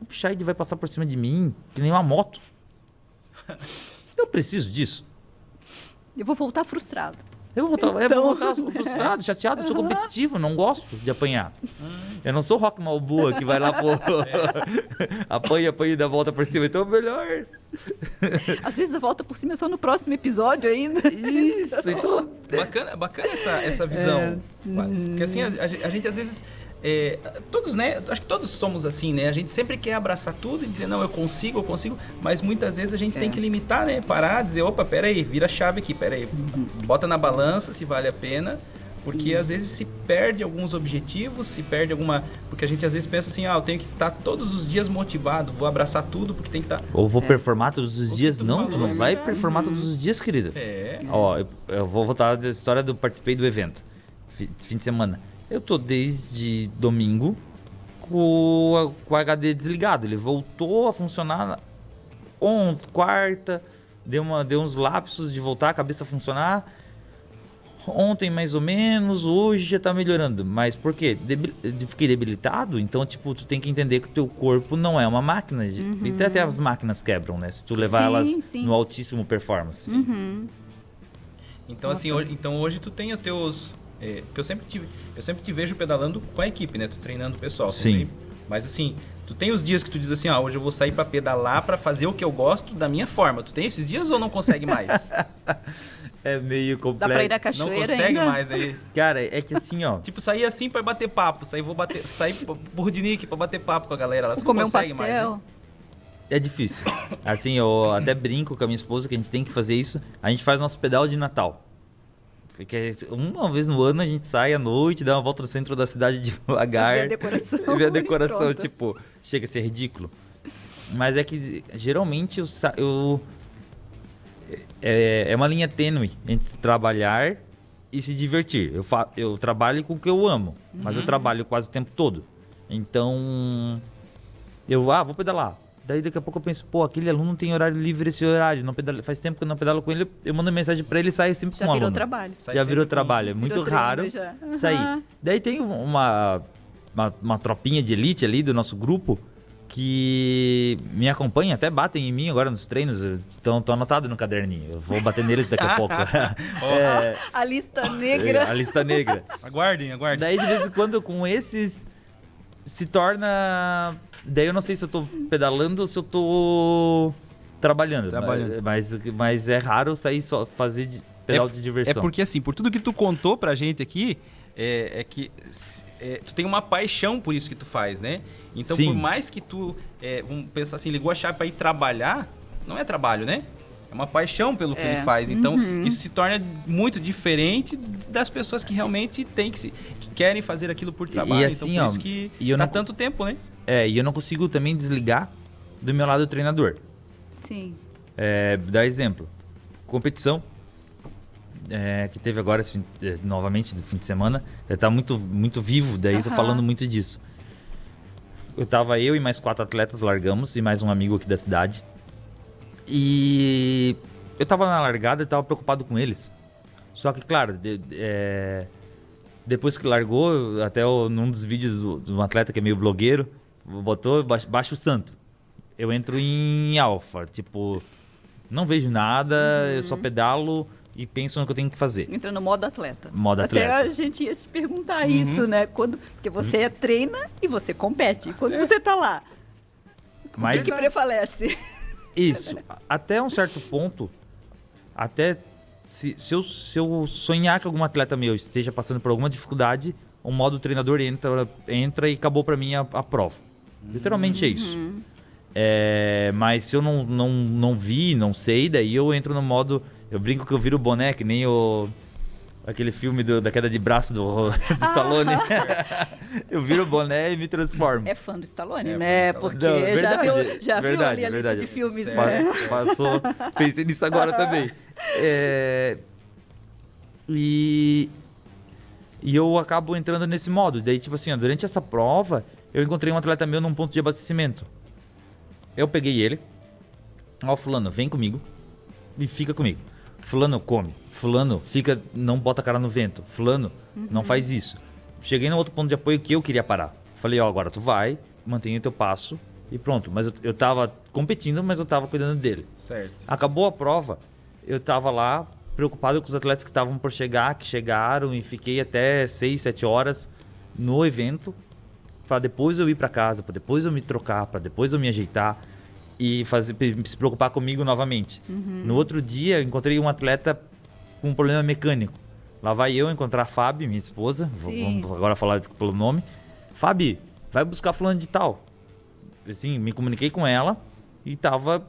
C: o Pichaide vai passar por cima de mim que nem uma moto. Eu preciso disso.
B: Eu vou voltar frustrado.
C: Eu vou voltar frustrado, chateado, eu sou competitivo, não gosto de apanhar. Eu não sou Rock Balboa que vai lá, apanha e dá a volta por cima, então é melhor.
B: Às vezes a volta por cima é só no próximo episódio ainda.
C: Isso, então...
A: Bacana essa visão. Porque assim, a gente às vezes... todos, né? Acho que todos somos assim, né? A gente sempre quer abraçar tudo e dizer, não, eu consigo, mas muitas vezes a gente tem que limitar, né? Parar, dizer, opa, peraí, vira a chave aqui, peraí. Bota na balança se vale a pena, porque às vezes se perde alguns objetivos, se perde alguma... Porque a gente às vezes pensa assim, eu tenho que estar todos os dias motivado, vou abraçar tudo porque tem que estar...
C: Ou vou performar todos os dias. Não, tu não vai performar todos os dias, querida. Ó, eu vou voltar da história do participei do evento, fim de semana. Eu tô desde domingo com o HD desligado. Ele voltou a funcionar quarta, deu uns lapsos de voltar a cabeça a funcionar. Ontem mais ou menos, hoje já tá melhorando. Mas por quê? Fiquei debilitado, então tipo, tu tem que entender que o teu corpo não é uma máquina. E até as máquinas quebram, né? Se tu levar elas no altíssimo performance.
A: Então assim, hoje tu tem os teus... porque eu sempre te vejo pedalando com a equipe, né? Tu treinando o pessoal.
C: Sim.
A: Mas assim, tu tem os dias que tu diz assim, hoje eu vou sair pra pedalar pra fazer o que eu gosto da minha forma. Tu tem esses dias ou não consegue mais?
C: É meio complexo.
B: Dá pra ir na cachoeira
A: ainda? Não consegue mais aí.
C: Cara, é que assim, ó...
A: Tipo, sair assim pra bater papo. Sair pro Rudinique pra bater papo com a galera lá. Tu
B: comer
A: não consegue
B: um pastel.
A: Mais, né?
C: É difícil. Assim, eu até brinco com a minha esposa que a gente tem que fazer isso. A gente faz nosso pedal de Natal. Porque uma vez no ano a gente sai à noite, dá uma volta no centro da cidade devagar.
B: E vê a decoração.
C: E vê a decoração, tipo, chega a ser ridículo. Mas é que geralmente é uma linha tênue entre trabalhar e se divertir. Eu trabalho com o que eu amo, mas eu trabalho quase o tempo todo. Então, Eu vou pedalar. Daí daqui a pouco eu penso, aquele aluno tem horário livre esse horário, faz tempo que eu não pedalo com ele, eu mando mensagem pra ele e sai sempre com o aluno.
B: Já virou trabalho.
C: Já virou trabalho, é muito raro sair. Daí tem uma tropinha de elite ali do nosso grupo que me acompanha, até batem em mim agora nos treinos, estão anotados no caderninho, eu vou bater neles daqui a pouco.
B: A lista negra.
C: A lista negra.
A: Aguardem.
C: Daí de vez em quando com esses se torna... Daí eu não sei se eu tô pedalando ou se eu tô trabalhando. Mas é raro sair só fazer pedal de diversão.
A: É porque assim, por tudo que tu contou pra gente aqui, tu tem uma paixão por isso que tu faz, né? Então, Sim. Por mais que tu, vamos pensar assim, ligou a chave pra ir trabalhar, não é trabalho, né? É uma paixão pelo que ele faz. Então, isso se torna muito diferente das pessoas que realmente que querem fazer aquilo por trabalho.
C: E assim,
A: então, por isso que tá tanto tempo, né?
C: E eu não consigo também desligar do meu lado treinador.
B: Sim.
C: Dar exemplo. Competição. Que teve agora, novamente, no fim de semana. Tá muito, muito vivo, daí eu tô falando muito disso. Eu e mais 4 atletas largamos, e mais um amigo aqui da cidade. E eu tava na largada e tava preocupado com eles. Só que, claro, depois que largou, até num dos vídeos de um atleta que é meio blogueiro, botou baixa o santo. Eu entro em alfa, tipo, não vejo nada, eu só pedalo e penso no que eu tenho que fazer.
B: Entra no modo atleta.
C: Até
B: a gente ia te perguntar isso, né? Porque você treina e você compete. Quando você tá lá, o que prevalece?
C: Isso. Até um certo ponto, se eu sonhar que algum atleta meu esteja passando por alguma dificuldade, o modo treinador entra e acabou pra mim a prova. Literalmente é isso. Mas se eu não vi, não sei, daí eu entro no modo... Eu brinco que eu viro o boné, que nem aquele filme da queda de braço do Stallone. Eu viro o boné e me transformo.
B: É fã do Stallone, né? Porque não, já viu ali a lista de filmes, né?
C: Passou. Pensei nisso agora também. E eu acabo entrando nesse modo. Daí, tipo assim, durante essa prova, eu encontrei um atleta meu num ponto de abastecimento. Eu peguei ele. Fulano, vem comigo e fica comigo. Fulano, come. Fulano, fica, não bota a cara no vento. Fulano, não faz isso. Cheguei no outro ponto de apoio que eu queria parar. Falei, agora tu vai, mantenha o teu passo e pronto. Mas eu tava competindo, mas eu tava cuidando dele.
A: Certo.
C: Acabou a prova, eu tava lá preocupado com os atletas que estavam por chegar, que chegaram, e fiquei até 6, 7 horas no evento para depois eu ir para casa, para depois eu me trocar, para depois eu me ajeitar e se preocupar comigo novamente. No outro dia, eu encontrei um atleta com um problema mecânico. Lá vai eu encontrar a Fábio, minha esposa, vamos agora falar pelo nome. Fábio, vai buscar fulano de tal. Assim, me comuniquei com ela e tava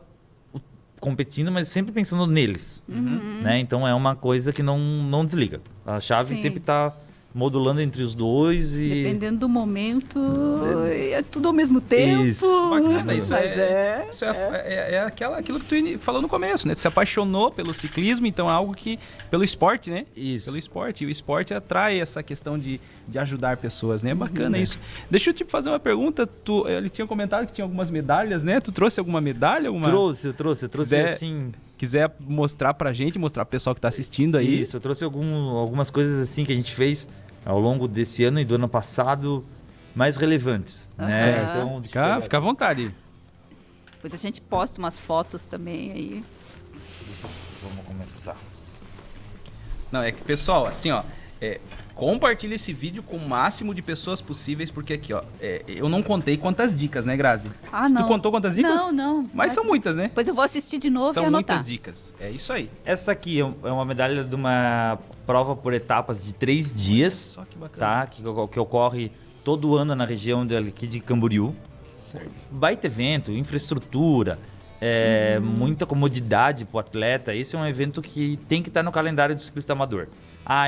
C: competindo, mas sempre pensando neles. Né? Então é uma coisa que não desliga. A chave sempre tá modulando entre os dois e...
B: Dependendo do momento, é tudo ao mesmo tempo.
A: Isso. Bacana, isso é aquilo que tu falou no começo, né? Tu se apaixonou pelo ciclismo, então é algo que... Pelo esporte, né?
C: Isso.
A: Pelo esporte. E o esporte atrai essa questão de ajudar pessoas, né? Bacana isso. Deixa eu te fazer uma pergunta. Ele tinha comentado que tinha algumas medalhas, né? Tu trouxe alguma medalha?
C: Eu trouxe assim...
A: Quiser mostrar pra gente, mostrar pro pessoal que tá assistindo aí.
C: Isso, eu trouxe algumas coisas assim que a gente fez ao longo desse ano e do ano passado, mais relevantes. Né?
A: Então, fica à vontade.
B: Depois a gente posta umas fotos também aí.
C: Vamos começar.
A: Não, é que, pessoal, assim, ó, compartilha esse vídeo com o máximo de pessoas possíveis, porque aqui, ó, eu não contei quantas dicas, né, Grazi?
B: Não.
A: Tu contou quantas dicas?
B: Não.
A: Mas são muitas, né?
B: Pois eu vou assistir de novo e anotar.
A: São muitas dicas. É isso aí.
C: Essa aqui é uma medalha de uma prova por etapas de 3 dias.
A: Só que bacana.
C: Tá? Que ocorre todo ano na região aqui de Camboriú.
A: Certo.
C: Baita evento, infraestrutura, muita comodidade pro atleta. Esse é um evento que tem que estar no calendário do ciclista amador.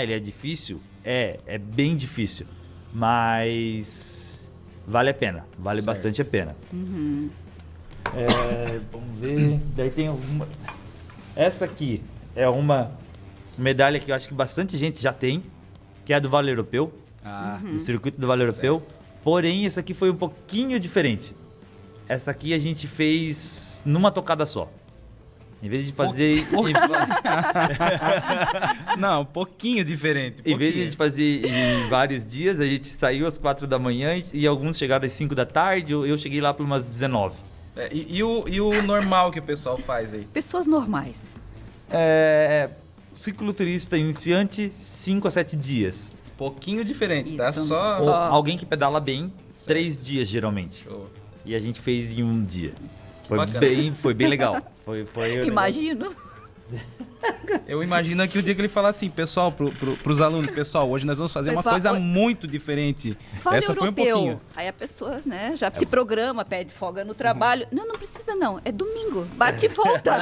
C: Ele é difícil? É bem difícil, mas vale a pena, vale bastante a pena. Vamos ver, daí tem alguma... Essa aqui é uma medalha que eu acho que bastante gente já tem, que é a do Vale Europeu, do circuito do Vale Europeu, porém essa aqui foi um pouquinho diferente. Essa aqui a gente fez numa tocada só. Em vez de fazer...
A: Não, um pouquinho diferente.
C: Em vez de a gente fazer em vários dias, a gente saiu às 4 da manhã e alguns chegaram às 5 da tarde. Eu cheguei lá por umas 19.
A: E o normal que o pessoal faz aí?
B: Pessoas normais.
C: Cicloturista iniciante, 5 a 7 dias.
A: Pouquinho diferente, tá?
B: Isso.
C: Ou alguém que pedala bem, 3 dias geralmente.
A: Show.
C: E a gente fez em um dia.
A: Bacana.
C: Foi bem legal. Foi
B: Imagino.
A: Eu imagino aqui o dia que ele fala assim, pessoal, pros alunos, pessoal, hoje nós vamos fazer uma coisa muito diferente.
B: Fala
A: Essa
B: europeu.
A: foi um pouquinho.
B: Aí a pessoa, né, já se programa, pede folga no trabalho. Não precisa não, é domingo, bate e volta.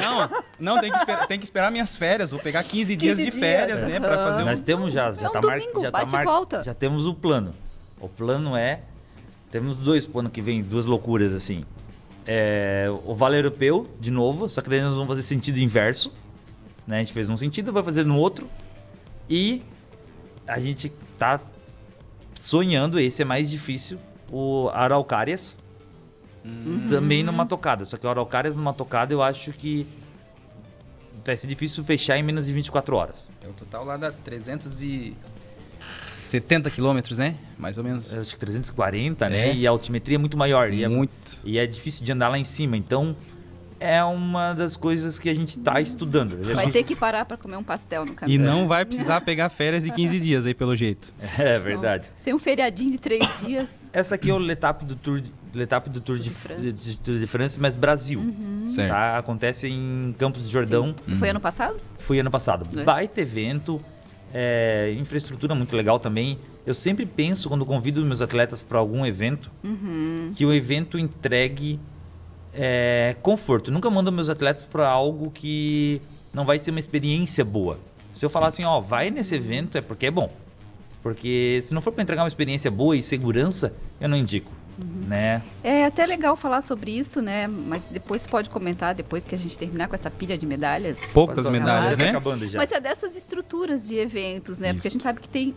A: Não, tem que esperar minhas férias, vou pegar 15 dias de férias, né, pra fazer
C: Nós temos já tá
B: domingo, bate e volta.
C: Já temos o plano. O plano temos 2 pro ano que vem, 2 loucuras assim. O Vale Europeu, de novo, só que daí nós vamos fazer sentido inverso. Né? A gente fez um sentido, vai fazer no outro. E a gente tá sonhando, esse é mais difícil, o Araucárias. Também numa tocada. Só que o Araucárias numa tocada eu acho que vai ser difícil fechar em menos de 24 horas.
A: O total lá dá 370 quilômetros, né? Mais ou menos.
C: Eu acho que 340, né? E a altimetria é muito maior.
A: Muito.
C: E é difícil de andar lá em cima. Então, é uma das coisas que a gente tá estudando.
B: Vai ter que parar para comer um pastel no caminho.
A: E não vai precisar pegar férias de 15 dias aí, pelo jeito.
C: É verdade.
B: Sem um feriadinho de 3 dias.
C: Essa aqui é o L'Etape do Tour de France, mas Brasil.
A: Certo.
C: Tá? Acontece em Campos do Jordão.
B: Você foi ano passado?
C: Fui ano passado. Baita evento. Infraestrutura muito legal também. Eu sempre penso, quando convido meus atletas para algum evento, que o evento entregue conforto. Nunca mando meus atletas para algo que não vai ser uma experiência boa. Se eu falar assim, vai nesse evento é porque é bom. Porque se não for para entregar uma experiência boa e segurança, eu não indico. Né?
B: É até legal falar sobre isso, né? Mas depois pode comentar, depois que a gente terminar com essa pilha de medalhas.
A: Poucas medalhas, né?
C: Tá acabando já.
B: Mas é dessas estruturas de eventos, né? Isso. Porque a gente sabe que tem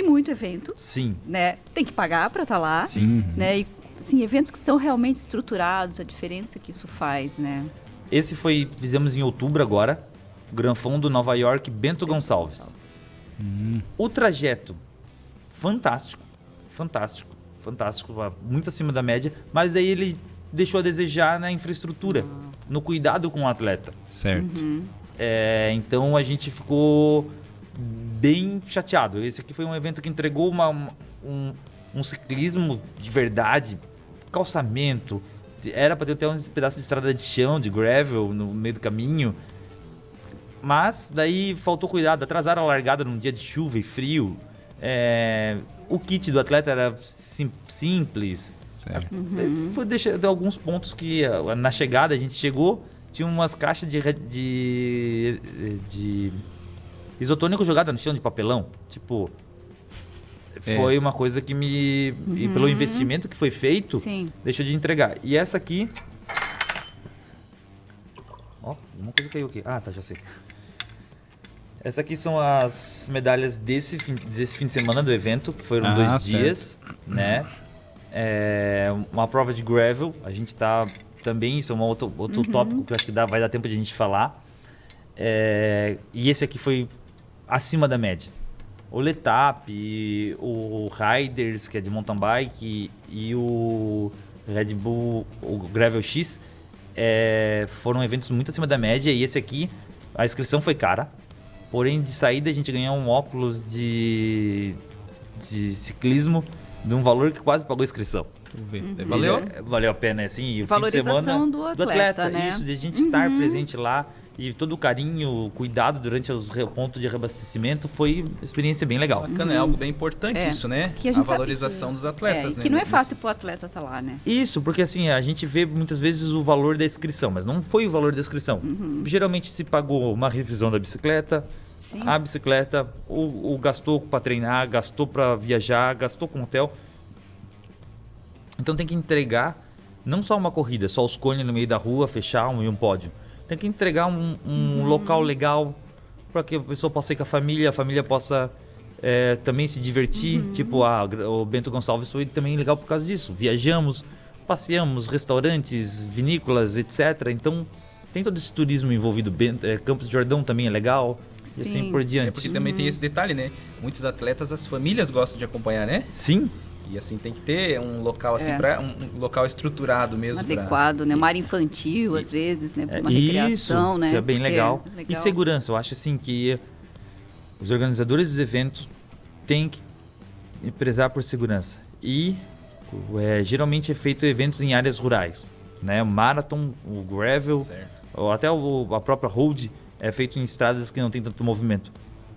B: muito evento.
C: Sim.
B: Né? Tem que pagar para estar lá.
C: Sim.
B: Né? E, assim, eventos que são realmente estruturados, a diferença que isso faz, né?
C: Fizemos em outubro agora, Gran Fondo Nova York, Bento Gonçalves. O trajeto, fantástico, muito acima da média, mas daí ele deixou a desejar na infraestrutura, no cuidado com o atleta.
A: Certo.
C: Então a gente ficou bem chateado. Esse aqui foi um evento que entregou um ciclismo de verdade, calçamento, era para ter até uns pedaços de estrada de chão, de gravel no meio do caminho, mas daí faltou cuidado, atrasaram a largada num dia de chuva e frio. O kit do atleta era simples.
A: Certo.
C: Foi deixar alguns pontos que na chegada a gente chegou, tinha umas caixas de isotônico jogada no chão de papelão, tipo. Foi uma coisa que e pelo investimento que foi feito, deixou de entregar. E essa aqui... uma coisa caiu aqui. Tá, já sei. Essa aqui são as medalhas desse fim de semana do evento, que foram 2 dias, né? Uma prova de gravel, a gente tá também, isso é outro tópico que eu acho que vai dar tempo de a gente falar. E esse aqui foi acima da média. O L'Etape, o Riders, que é de mountain bike, e o Red Bull, o Gravel X, foram eventos muito acima da média. E esse aqui, a inscrição foi cara, porém de saída a gente ganhou um óculos de ciclismo de um valor que quase pagou a inscrição. Valeu a pena, assim. E o
B: valorização
C: fim de semana
B: do atleta, né?
C: Isso, de a gente estar presente lá. E todo o carinho, cuidado durante os pontos de reabastecimento foi uma experiência bem legal.
A: Bacana, é algo bem importante isso, né?
B: Que a
A: valorização dos atletas, né?
B: Que não é fácil pro atleta estar lá, né?
C: Isso, porque assim, a gente vê muitas vezes o valor da inscrição, mas não foi o valor da inscrição. Geralmente se pagou uma revisão da bicicleta, a bicicleta, ou gastou para treinar, gastou para viajar, gastou com hotel. Então tem que entregar não só uma corrida, só os cones no meio da rua, fechar um pódio. Tem que entregar um local legal para que a pessoa possa ir com a família possa também se divertir. Tipo, o Bento Gonçalves foi também legal por causa disso. Viajamos, passeamos, restaurantes, vinícolas, etc. Então, tem todo esse turismo envolvido. Campos de Jordão também é legal.
B: Sim.
C: E assim por diante.
A: Porque também tem esse detalhe, né? Muitos atletas, as famílias gostam de acompanhar, né?
C: Sim.
A: E assim, tem que ter um local assim, um local estruturado mesmo.
B: Adequado, né? Uma área infantil, às vezes, né? Uma recreação,
C: isso,
B: né?
C: que é bem legal. E segurança, eu acho assim que os organizadores dos eventos têm que prezar por segurança. E geralmente é feito eventos em áreas rurais, né? O marathon, o gravel, ou até a própria road é feito em estradas que não tem tanto movimento.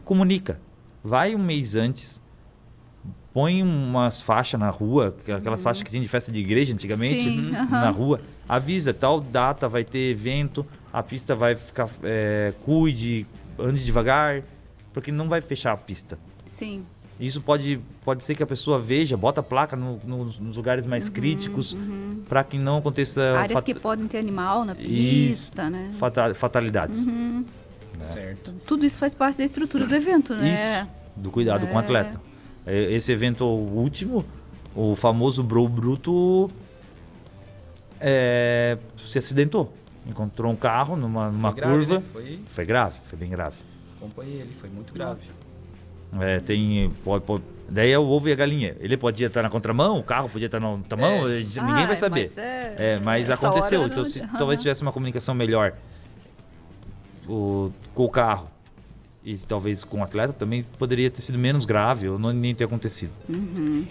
C: Comunica. Vai um mês antes, põe umas faixas na rua, aquelas faixas que tinha de festa de igreja antigamente,
B: Sim,
C: na rua. Avisa, tal data vai ter evento, a pista vai ficar... cuide, ande devagar, porque não vai fechar a pista.
B: Sim.
C: Isso pode ser que a pessoa veja, bota a placa nos lugares mais críticos, para que não aconteça...
B: Áreas que podem ter animal na pista, né?
C: Fatalidades.
A: Certo.
B: Tudo isso faz parte da estrutura do evento, né?
C: Isso, do cuidado com o atleta. Esse evento último, o famoso Bro Bruto, se acidentou. Encontrou um carro numa curva.
A: Grave, né?
C: Foi grave, foi bem grave.
A: Acompanhei ele, foi muito grave.
C: Daí é o ovo e a galinha. Ele podia estar na contramão, o carro podia estar na contramão, ninguém vai saber. Mas aconteceu. Então, se talvez tivesse uma comunicação melhor com o carro e talvez com o atleta, também poderia ter sido menos grave ou nem ter acontecido.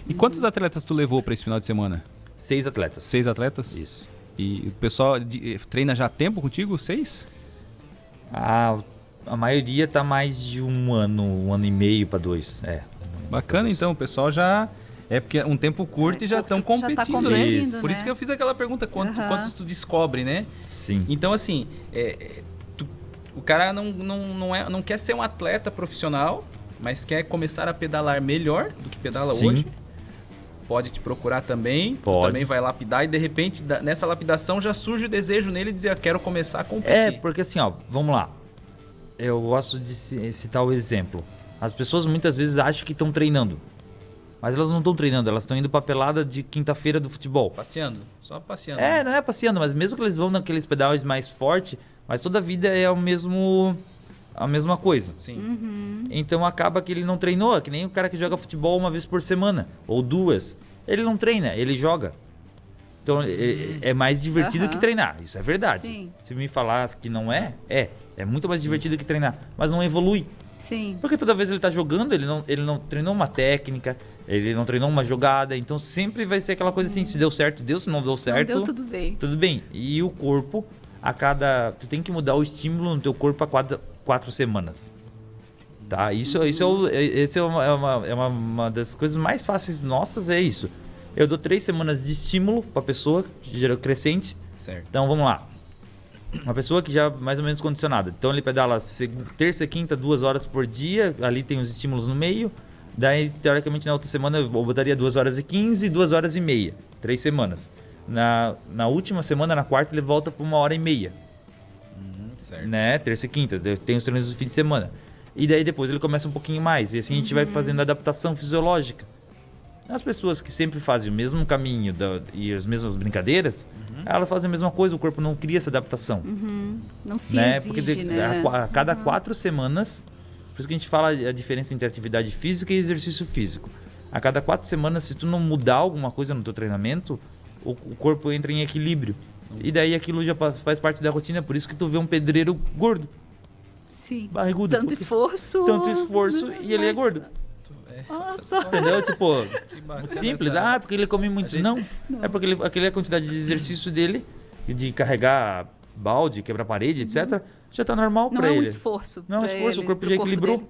A: E quantos atletas tu levou para esse final de semana?
C: 6 atletas.
A: 6 atletas?
C: Isso.
A: E o pessoal treina já há tempo contigo? 6?
C: A maioria tá mais de um ano e meio para 2.
A: Bacana, então. O pessoal já... É porque é um tempo curto e já estão competindo, né?
C: Isso.
A: Por isso que eu fiz aquela pergunta, quantos tu descobre, né?
C: Sim.
A: Então, assim, o cara não quer ser um atleta profissional, mas quer começar a pedalar melhor do que pedala hoje. Pode te procurar também, tu também vai lapidar e de repente, nessa lapidação já surge o desejo nele de dizer, eu quero começar a competir.
C: Porque assim, vamos lá. Eu gosto de citar o exemplo. As pessoas muitas vezes acham que estão treinando, mas elas não estão treinando, elas estão indo pra pelada de quinta-feira do futebol.
A: Passeando, só passeando.
C: Não é passeando, mas mesmo que eles vão naqueles pedais mais fortes, mas toda a vida é a mesma coisa.
A: Sim.
C: Então acaba que ele não treinou, é que nem o cara que joga futebol uma vez por semana, ou 2. Ele não treina, ele joga. Então é mais divertido que treinar, isso é verdade.
B: Sim.
C: Se me falar que não é muito mais divertido que treinar, mas não evolui.
B: Sim.
C: Porque toda vez ele tá jogando, ele não treinou uma técnica, ele não treinou uma jogada, então sempre vai ser aquela coisa assim, se deu certo, deu, se não deu certo...
B: Não deu, tudo bem.
C: Tudo bem. E o corpo, tu tem que mudar o estímulo no teu corpo a 4 semanas. Tá? Esse é uma das coisas mais fáceis nossas, é isso. Eu dou 3 semanas de estímulo pra pessoa, crescente.
A: Certo.
C: Então vamos lá. Uma pessoa que já mais ou menos condicionada. Então ele pedala terça e quinta, 2 horas por dia. Ali tem os estímulos no meio. Daí, teoricamente, na outra semana eu botaria 2 horas e 15 e 2 horas e meia. 3 semanas. Na última semana, na quarta, ele volta para 1 hora e meia.
A: Certo.
C: Né? Terça e quinta. Tem os treinos do fim de semana. E daí depois ele começa um pouquinho mais. E assim a gente vai fazendo adaptação fisiológica. As pessoas que sempre fazem o mesmo caminho e as mesmas brincadeiras, elas fazem a mesma coisa, o corpo não cria essa adaptação.
B: Não se
C: né?
B: exige,
C: Porque
B: né?
C: a cada 4 semanas, por isso que a gente fala a diferença entre atividade física e exercício físico. A cada 4 semanas, se tu não mudar alguma coisa no teu treinamento, o corpo entra em equilíbrio. E daí aquilo já faz parte da rotina, por isso que tu vê um pedreiro gordo.
B: Sim.
C: Barrigudo.
B: Tanto esforço
C: E ele é gordo.
B: Nossa.
C: Entendeu? Tipo,
A: bacana
C: simples.
A: essa-
C: Porque ele come muito. Não. É porque aquela quantidade de exercício dele, de carregar balde, quebrar parede, etc., já tá normal
B: Não
C: pra
B: é um
C: ele.
B: esforço.
C: Não é um
B: pra
C: esforço,
B: ele,
C: o corpo
B: pro
C: já equilibrou.
B: dele.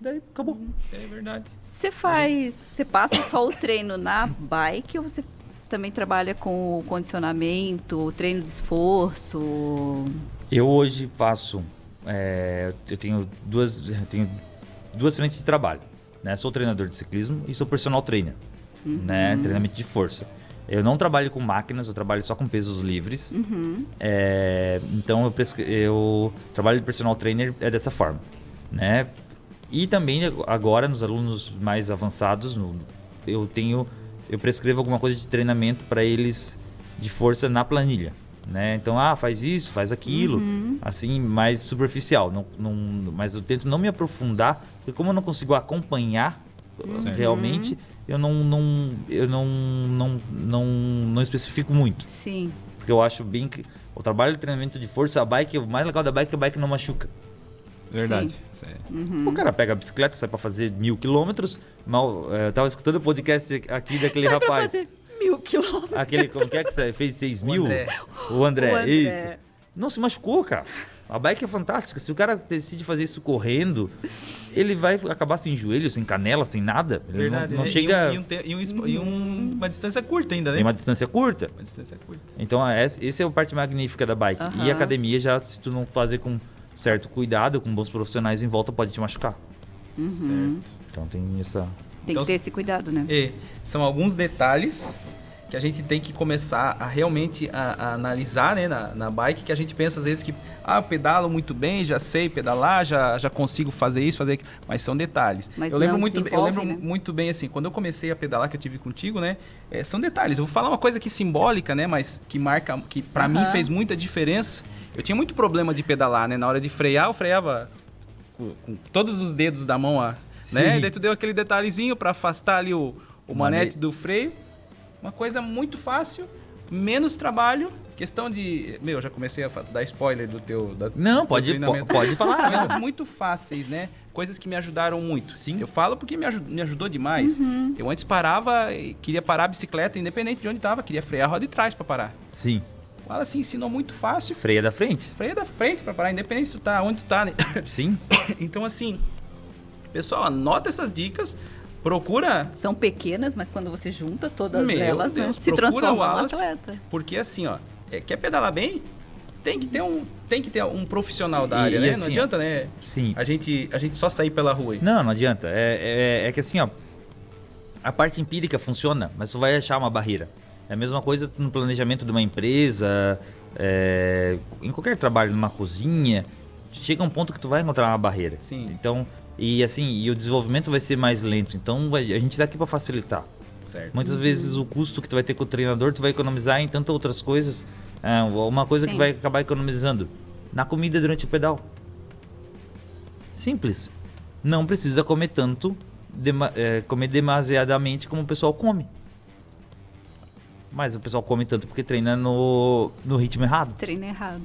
C: Daí acabou.
A: Isso é verdade.
B: Você passa só o treino na bike ou você também trabalha com o condicionamento, o treino de esforço?
C: Eu hoje faço. Eu tenho duas frentes de trabalho. Né? Sou treinador de ciclismo e sou personal trainer. Né? Treinamento de força. Eu não trabalho com máquinas, eu trabalho só com pesos livres. Então eu trabalho de personal trainer dessa forma. Né? E também agora nos alunos mais avançados, eu prescrevo alguma coisa de treinamento para eles de força na planilha, né? Então, faz isso, faz aquilo, assim, mais superficial. Mas eu tento não me aprofundar, porque como eu não consigo acompanhar realmente, eu não especifico muito.
B: Sim.
C: Porque eu acho bem que o trabalho de treinamento de força, a bike, o mais legal da bike é que a bike não machuca.
A: Verdade.
C: O cara pega a bicicleta, sai pra fazer 1.000 quilômetros. Eu tava escutando o podcast aqui daquele
B: sai
C: rapaz.
B: Pra fazer 1.000 quilômetros.
C: Aquele, como que você fez 6.000? O André, isso. Não se machucou, cara. A bike é fantástica. Se o cara decide fazer isso correndo, ele vai acabar sem joelho, sem canela, sem nada.
A: Verdade.
C: Não chega...
A: E uma distância curta ainda, né?
C: Tem uma distância curta. Então, essa é a parte magnífica da bike. E a academia, já se tu não fazer com certo cuidado, com bons profissionais em volta, pode te machucar.
A: Certo.
C: Então tem essa...
B: Tem que ter esse cuidado, né?
A: São alguns detalhes que a gente tem que começar a realmente a analisar, né, na bike, que a gente pensa às vezes que eu pedalo muito bem, já sei pedalar, já consigo fazer isso, fazer aquilo, mas são detalhes.
B: Mas
A: eu lembro
B: né?
A: muito bem assim, quando eu comecei a pedalar, que eu tive contigo, né, são detalhes. Eu vou falar uma coisa aqui simbólica, né, mas que marca, que pra mim fez muita diferença. Eu tinha muito problema de pedalar, né, na hora de frear, eu freava com todos os dedos da mão, né, e daí tu deu aquele detalhezinho pra afastar ali o manete do freio. Uma coisa muito fácil, menos trabalho, questão de... eu já comecei a dar spoiler do teu
C: Não, pode falar.
A: Coisas muito fáceis, né? Coisas que me ajudaram muito.
C: Sim.
A: Eu falo porque me ajudou demais. Eu antes parava, queria parar a bicicleta, independente de onde estava, queria frear a roda de trás para parar.
C: Sim.
A: Fala assim, ensinou muito fácil.
C: Freia da frente.
A: Freia da frente para parar, independente se tu tá, onde tu tá, né?
C: Sim.
A: Então, assim, pessoal, anota essas dicas. Procura...
B: São pequenas, mas quando você junta todas elas,
A: Deus,
B: né, se transforma
A: um
B: atleta.
A: Porque assim, quer pedalar bem, tem que ter um profissional da área, né?
C: Assim,
A: não adianta, né?
C: Sim.
A: A gente só sair pela rua aí.
C: Não adianta. É que assim, a parte empírica funciona, mas tu vai achar uma barreira. É a mesma coisa no planejamento de uma empresa, em qualquer trabalho, numa cozinha, chega um ponto que tu vai encontrar uma barreira.
A: Sim.
C: Então... E o desenvolvimento vai ser mais lento. Então a gente tá aqui para facilitar.
A: Certo.
C: Muitas vezes o custo que tu vai ter com o treinador, tu vai economizar em tantas outras coisas. Uma coisa que vai acabar economizando na comida durante o pedal. Simples. Não precisa comer tanto, comer demasiadamente como o pessoal come. Mas o pessoal come tanto porque treina no ritmo errado.
B: Treina errado.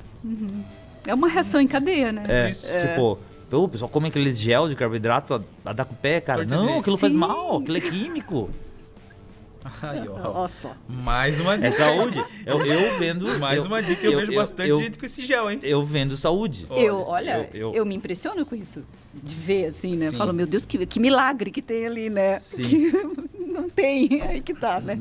B: É uma reação em cadeia, né?
C: Tipo... o pessoal come aqueles gel de carboidrato a dar com o pé, cara. Não, aquilo faz mal, aquilo é químico.
A: Aí,
B: Olha só.
A: Mais uma dica.
C: É saúde. Eu vendo...
A: Mais uma dica, eu vejo bastante gente com esse gel, hein?
C: Eu vendo saúde.
B: Eu me impressiono com isso. De ver, assim, né?
A: Sim.
B: Falo, meu Deus, que milagre que tem ali, né?
C: Sim.
B: Que não tem, aí que tá, né?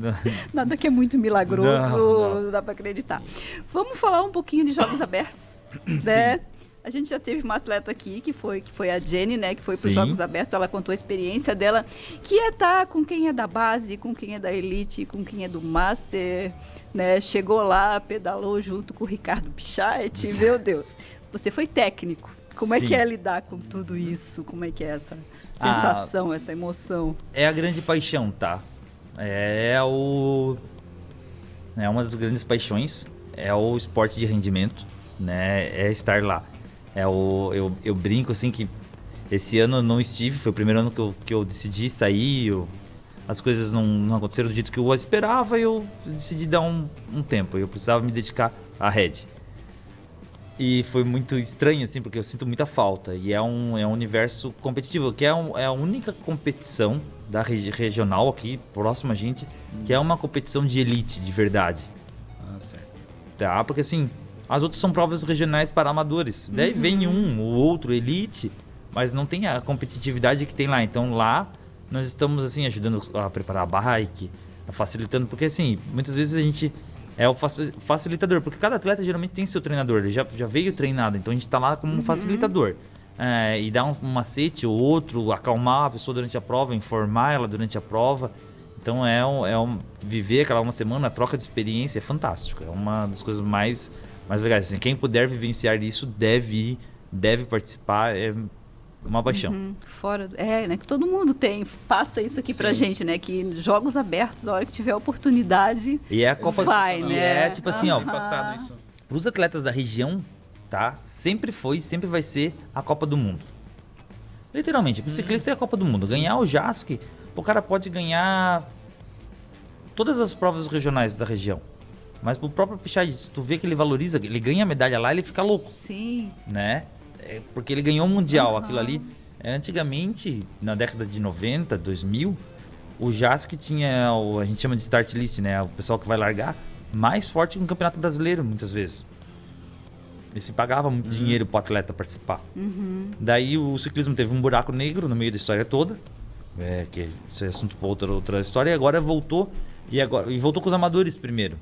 B: Nada que é muito milagroso, não dá pra acreditar. Vamos falar um pouquinho de jogos abertos, né? A gente já teve uma atleta aqui, que foi a Jenny, né? Que foi para os Jogos Abertos. Ela contou a experiência dela, que é estar com quem é da base, com quem é da elite, com quem é do master, né? Chegou lá, pedalou junto com o Ricardo Pichait. Meu Deus, você foi técnico. Como é que é lidar com tudo isso? Como é que é essa sensação, essa emoção?
C: É a grande paixão, tá? É uma das grandes paixões. É o esporte de rendimento, né? É estar lá. Eu brinco assim que esse ano eu não estive, foi o primeiro ano que eu decidi sair, as coisas não aconteceram do jeito que eu esperava e eu decidi dar um tempo, eu precisava me dedicar à rede. E foi muito estranho assim, porque eu sinto muita falta, e é um universo competitivo, que é a única competição da regional aqui, próxima a gente, que é uma competição de elite, de verdade.
A: Certo.
C: Tá, porque assim... As outras são provas regionais para amadores. Daí vem um ou outro elite, mas não tem a competitividade que tem lá. Então lá nós estamos assim ajudando a preparar a bike, facilitando, porque assim, muitas vezes a gente é o facilitador, porque cada atleta geralmente tem seu treinador, ele já veio treinado, então a gente está lá como um facilitador. E dar um macete ou outro, acalmar a pessoa durante a prova, informar ela durante a prova. Então viver aquela uma semana, a troca de experiência é fantástico. É uma das coisas mais legais. Assim, quem puder vivenciar isso deve participar. uma paixão.
B: Fora, né, que todo mundo passa isso aqui pra gente, né, que jogos abertos, a hora que tiver oportunidade,
C: E é a Copa
B: vai, né?
C: E é tipo assim, ó,
A: Passado isso.
C: os atletas da região, tá? Sempre foi, sempre vai ser a Copa do Mundo. Literalmente, pro ciclista é a Copa do Mundo. Ganhar o JASC, o cara pode ganhar todas as provas regionais da região. Mas pro próprio Pichard, se tu vê que ele valoriza, ele ganha a medalha lá, ele fica louco,
B: Sim.
C: né? Porque ele ganhou o Mundial, aquilo ali. Antigamente, na década de 90, 2000, o JASC tinha, a gente chama de start list, né? O pessoal que vai largar, mais forte que um campeonato brasileiro, muitas vezes. E se pagava muito dinheiro pro atleta participar. Daí o ciclismo teve um buraco negro no meio da história toda, que esse é assunto para outra história, e agora voltou, e voltou com os amadores primeiro.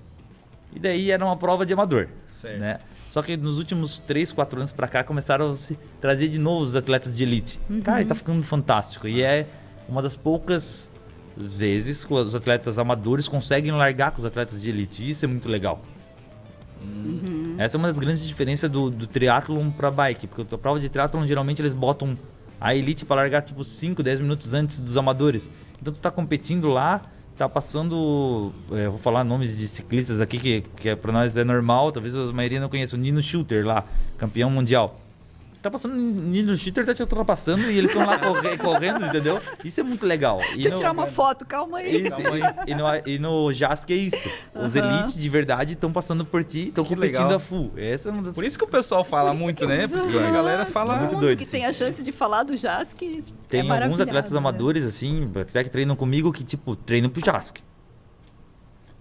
C: E daí era uma prova de amador,
A: Certo.
C: né? Só que nos últimos 3, 4 anos pra cá começaram a se trazer de novo os atletas de elite. Cara, e tá ficando fantástico. E é uma das poucas vezes que os atletas amadores conseguem largar com os atletas de elite. E isso é muito legal. Essa é uma das grandes diferenças do triatlon pra bike. Porque a prova de triatlon, geralmente, eles botam a elite pra largar tipo 5, 10 minutos antes dos amadores. Então tu tá competindo lá, tá passando, eu vou falar nomes de ciclistas aqui que pra nós é normal, talvez a maioria não conheça, o Nino Schurter lá, campeão mundial. Tá passando, o Nino Schurter tá te ultrapassando e eles estão lá correndo, entendeu? Isso é muito legal.
B: Deixa eu tirar uma foto, calma aí.
C: Isso, e no JASC é isso. Os elites de verdade estão passando por ti, estão competindo
A: legal.
C: a full. Essa é uma das...
A: Por isso que o pessoal fala muito, né? Por isso que a galera fala...
C: Muito
B: Todo
C: doido,
B: mundo que
C: sim.
B: tem a chance de falar do JASC
C: Tem alguns
B: maravilhado,
C: atletas
B: né?
C: amadores, assim, até que treinam comigo, que, tipo, treinam pro JASC.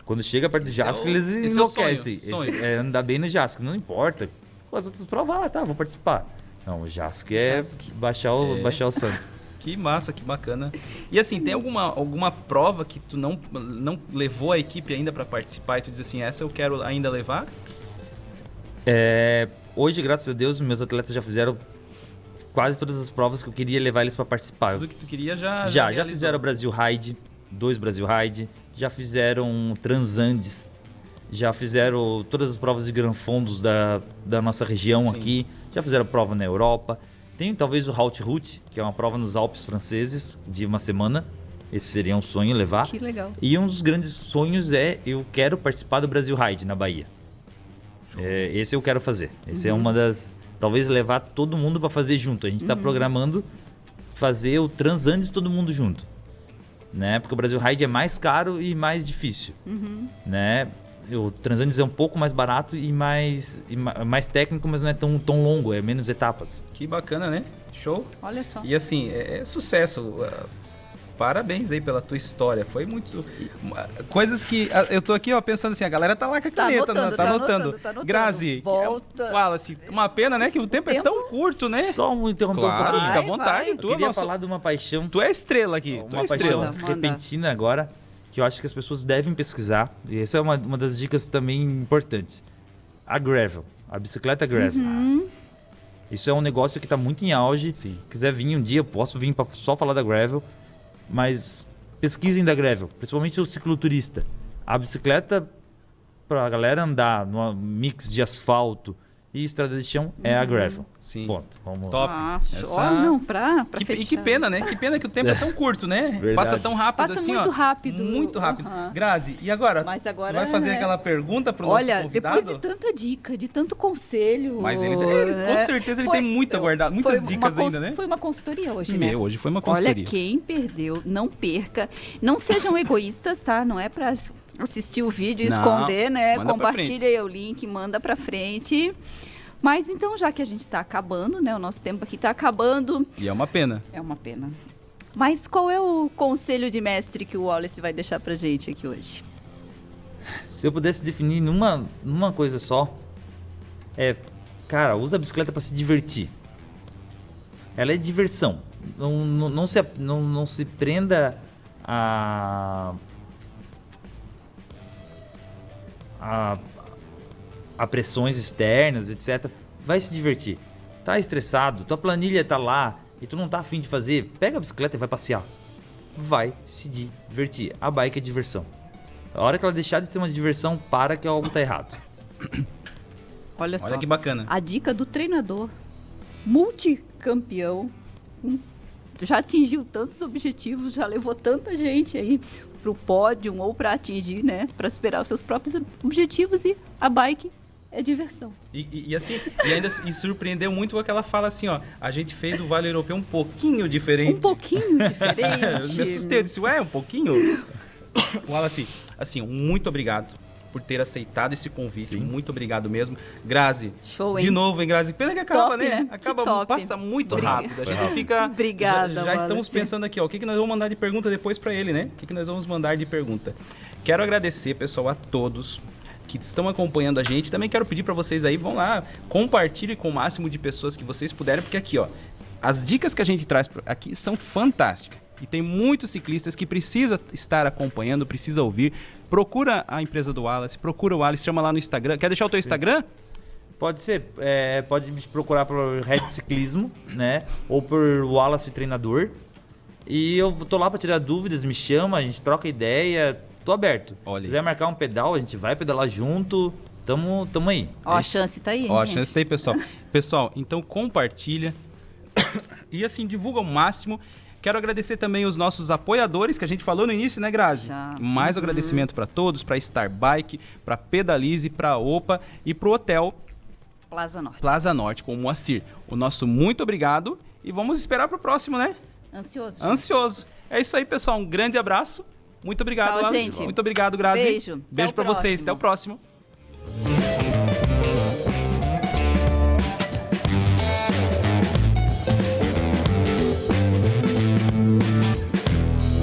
C: Quando chega perto do
A: Esse é
C: JASC,
A: o-
C: eles
A: esse é o
C: enlouquecem.
A: sonho.
C: Andar bem no JASC, não importa. Com as outras provas, tá, vou participar. Não, o JASC é
B: JASC.
C: baixar o santo.
A: Que massa, que bacana. E assim, tem alguma prova que tu não levou a equipe ainda pra participar e tu diz assim, essa eu quero ainda levar?
C: Hoje, graças a Deus, meus atletas já fizeram quase todas as provas que eu queria levar eles pra participar.
A: Tudo que tu queria já
C: Já
A: realizou.
C: fizeram o Brasil Ride, 2 Brasil Ride, já fizeram Transandes, já fizeram todas as provas de Gran Fondos da nossa região
A: Sim.
C: aqui, já fizeram prova na Europa. Tem talvez o Haute Route, que é uma prova nos Alpes franceses, de uma semana. Esse seria um sonho levar.
B: Que legal.
C: E um dos grandes sonhos é, eu quero participar do Brasil Ride na Bahia. Esse eu quero fazer. Esse é uma das... Talvez levar todo mundo para fazer junto. A gente está programando fazer o Transandes todo mundo junto. Né? Porque o Brasil Ride é mais caro e mais difícil. Né? O Transandes é um pouco mais barato e mais técnico, mas não é tão longo, é menos etapas.
A: Que bacana, né? Show.
B: Olha só.
A: E assim, é sucesso. Parabéns aí pela tua história. Foi muito... Coisas que... Eu tô aqui, ó, pensando assim, a galera tá lá com a caneta,
B: anotando,
A: tá
B: tá
A: anotando.
B: anotando.
A: Grazi,
B: Volta.
A: Wallace, uma pena, né, que o tempo é tão curto, né?
C: Só interromper
A: Claro,
C: um pouquinho.
A: fica à
B: Vai,
A: vontade.
B: vai.
A: Tu,
C: Eu queria
A: nosso-
C: falar de uma paixão,
A: tu é estrela aqui. Tu é
C: uma paixão
A: estrela.
B: Manda.
C: repentina agora, que eu acho que as pessoas devem pesquisar. E essa é uma das dicas também importantes. A gravel, a bicicleta gravel. Isso é um negócio que está muito em auge.
A: Sim.
C: Se quiser vir um dia, eu posso vir para só falar da gravel. Mas pesquisem da gravel, principalmente o cicloturista. A bicicleta, para a galera andar num mix de asfalto e estrada de chão, é a gravel.
A: Sim.
C: Ponto. Vamos
A: Top.
B: Show.
A: Essa-
B: Não, pra
A: E
B: fechar.
A: que pena, né? Que pena que o tempo é tão curto, né?
C: Verdade.
A: Passa tão rápido
B: Passa
A: assim,
B: muito
A: ó.
B: rápido.
A: Muito rápido.
B: Aham.
A: Grazi, e agora?
B: Mas agora,
A: Tu vai fazer
B: né?
A: aquela pergunta pro nosso
B: Olha,
A: convidado?
B: depois de tanta dica, de tanto conselho...
A: Mas ele
B: né?
A: com certeza ele tem muita guardada, muitas
B: Foi
A: dicas
B: uma
A: ainda, né?
B: Foi uma consultoria hoje, né?
A: Hoje foi uma
B: Olha,
A: consultoria.
B: quem perdeu, não perca. Não sejam egoístas, tá? Não é pra assistir o vídeo e
A: Não,
B: esconder, né?
A: manda pra
B: Compartilha aí o link, manda pra frente. Mas então, já que a gente tá acabando, né? O nosso tempo aqui tá acabando.
A: E é uma pena.
B: É uma pena. Mas qual é o conselho de mestre que o Wallace vai deixar pra gente aqui hoje?
C: Se eu pudesse definir numa coisa só, cara, usa a bicicleta para se divertir. Ela é diversão. Não se prenda a pressões externas, etc. Vai se divertir. Tá estressado, tua planilha tá lá e tu não tá afim de fazer, pega a bicicleta e vai passear. Vai se divertir. A bike é diversão. A hora que ela deixar de ser uma diversão, para que algo tá errado.
B: Olha só.
A: Olha que bacana.
B: A dica do treinador multicampeão já atingiu tantos objetivos, já levou tanta gente aí para o pódio ou para atingir, né, para superar os seus próprios objetivos, e a bike é diversão.
A: E assim, e surpreendeu muito porque ela fala assim, ó, a gente fez o Vale Europeu um pouquinho diferente.
B: Um pouquinho diferente.
A: Eu me assustei, eu disse, ué, um pouquinho? Wallace, assim, muito obrigado por ter aceitado esse convite. Sim. Muito obrigado mesmo. Grazi,
B: show, hein?
A: De novo, hein, Grazi? Pena que acaba,
B: top,
A: né? Acaba, passa muito rápido. A gente fica...
B: Obrigada,
A: já estamos pensando aqui, ó, o que nós vamos mandar de pergunta depois para ele, né? O que nós vamos mandar de pergunta? Quero agradecer, pessoal, a todos que estão acompanhando a gente. Também quero pedir para vocês aí, vão lá, compartilhem com o máximo de pessoas que vocês puderem, porque aqui, ó, as dicas que a gente traz aqui são fantásticas. E tem muitos ciclistas que precisa estar acompanhando, precisa ouvir. Procura a empresa do Wallace, procura o Wallace, chama lá no Instagram. Quer deixar o teu Instagram?
C: Pode ser, pode me procurar pelo Red Ciclismo, né? Ou por Wallace Treinador. E eu tô lá para tirar dúvidas, me chama, a gente troca ideia, tô aberto.
A: Olha.
C: Se quiser marcar um pedal, a gente vai pedalar junto, tamo aí.
B: Ó, a chance tá aí,
A: ó,
B: gente.
A: A chance tá aí, pessoal. Pessoal, então compartilha e assim, divulga ao máximo. Quero agradecer também os nossos apoiadores, que a gente falou no início, né, Grazi?
B: Já.
A: Mais agradecimento para todos, para Star Bike, para Pedalize, para Opa e para o Hotel Plaza Norte, com o Moacir. O nosso muito obrigado e vamos esperar para o próximo, né?
B: Ansioso. Gente.
A: Ansioso. É isso aí, pessoal. Um grande abraço. Muito obrigado,
B: tchau, gente.
A: Muito obrigado, Grazi.
B: Beijo.
A: Beijo para vocês. Até o próximo.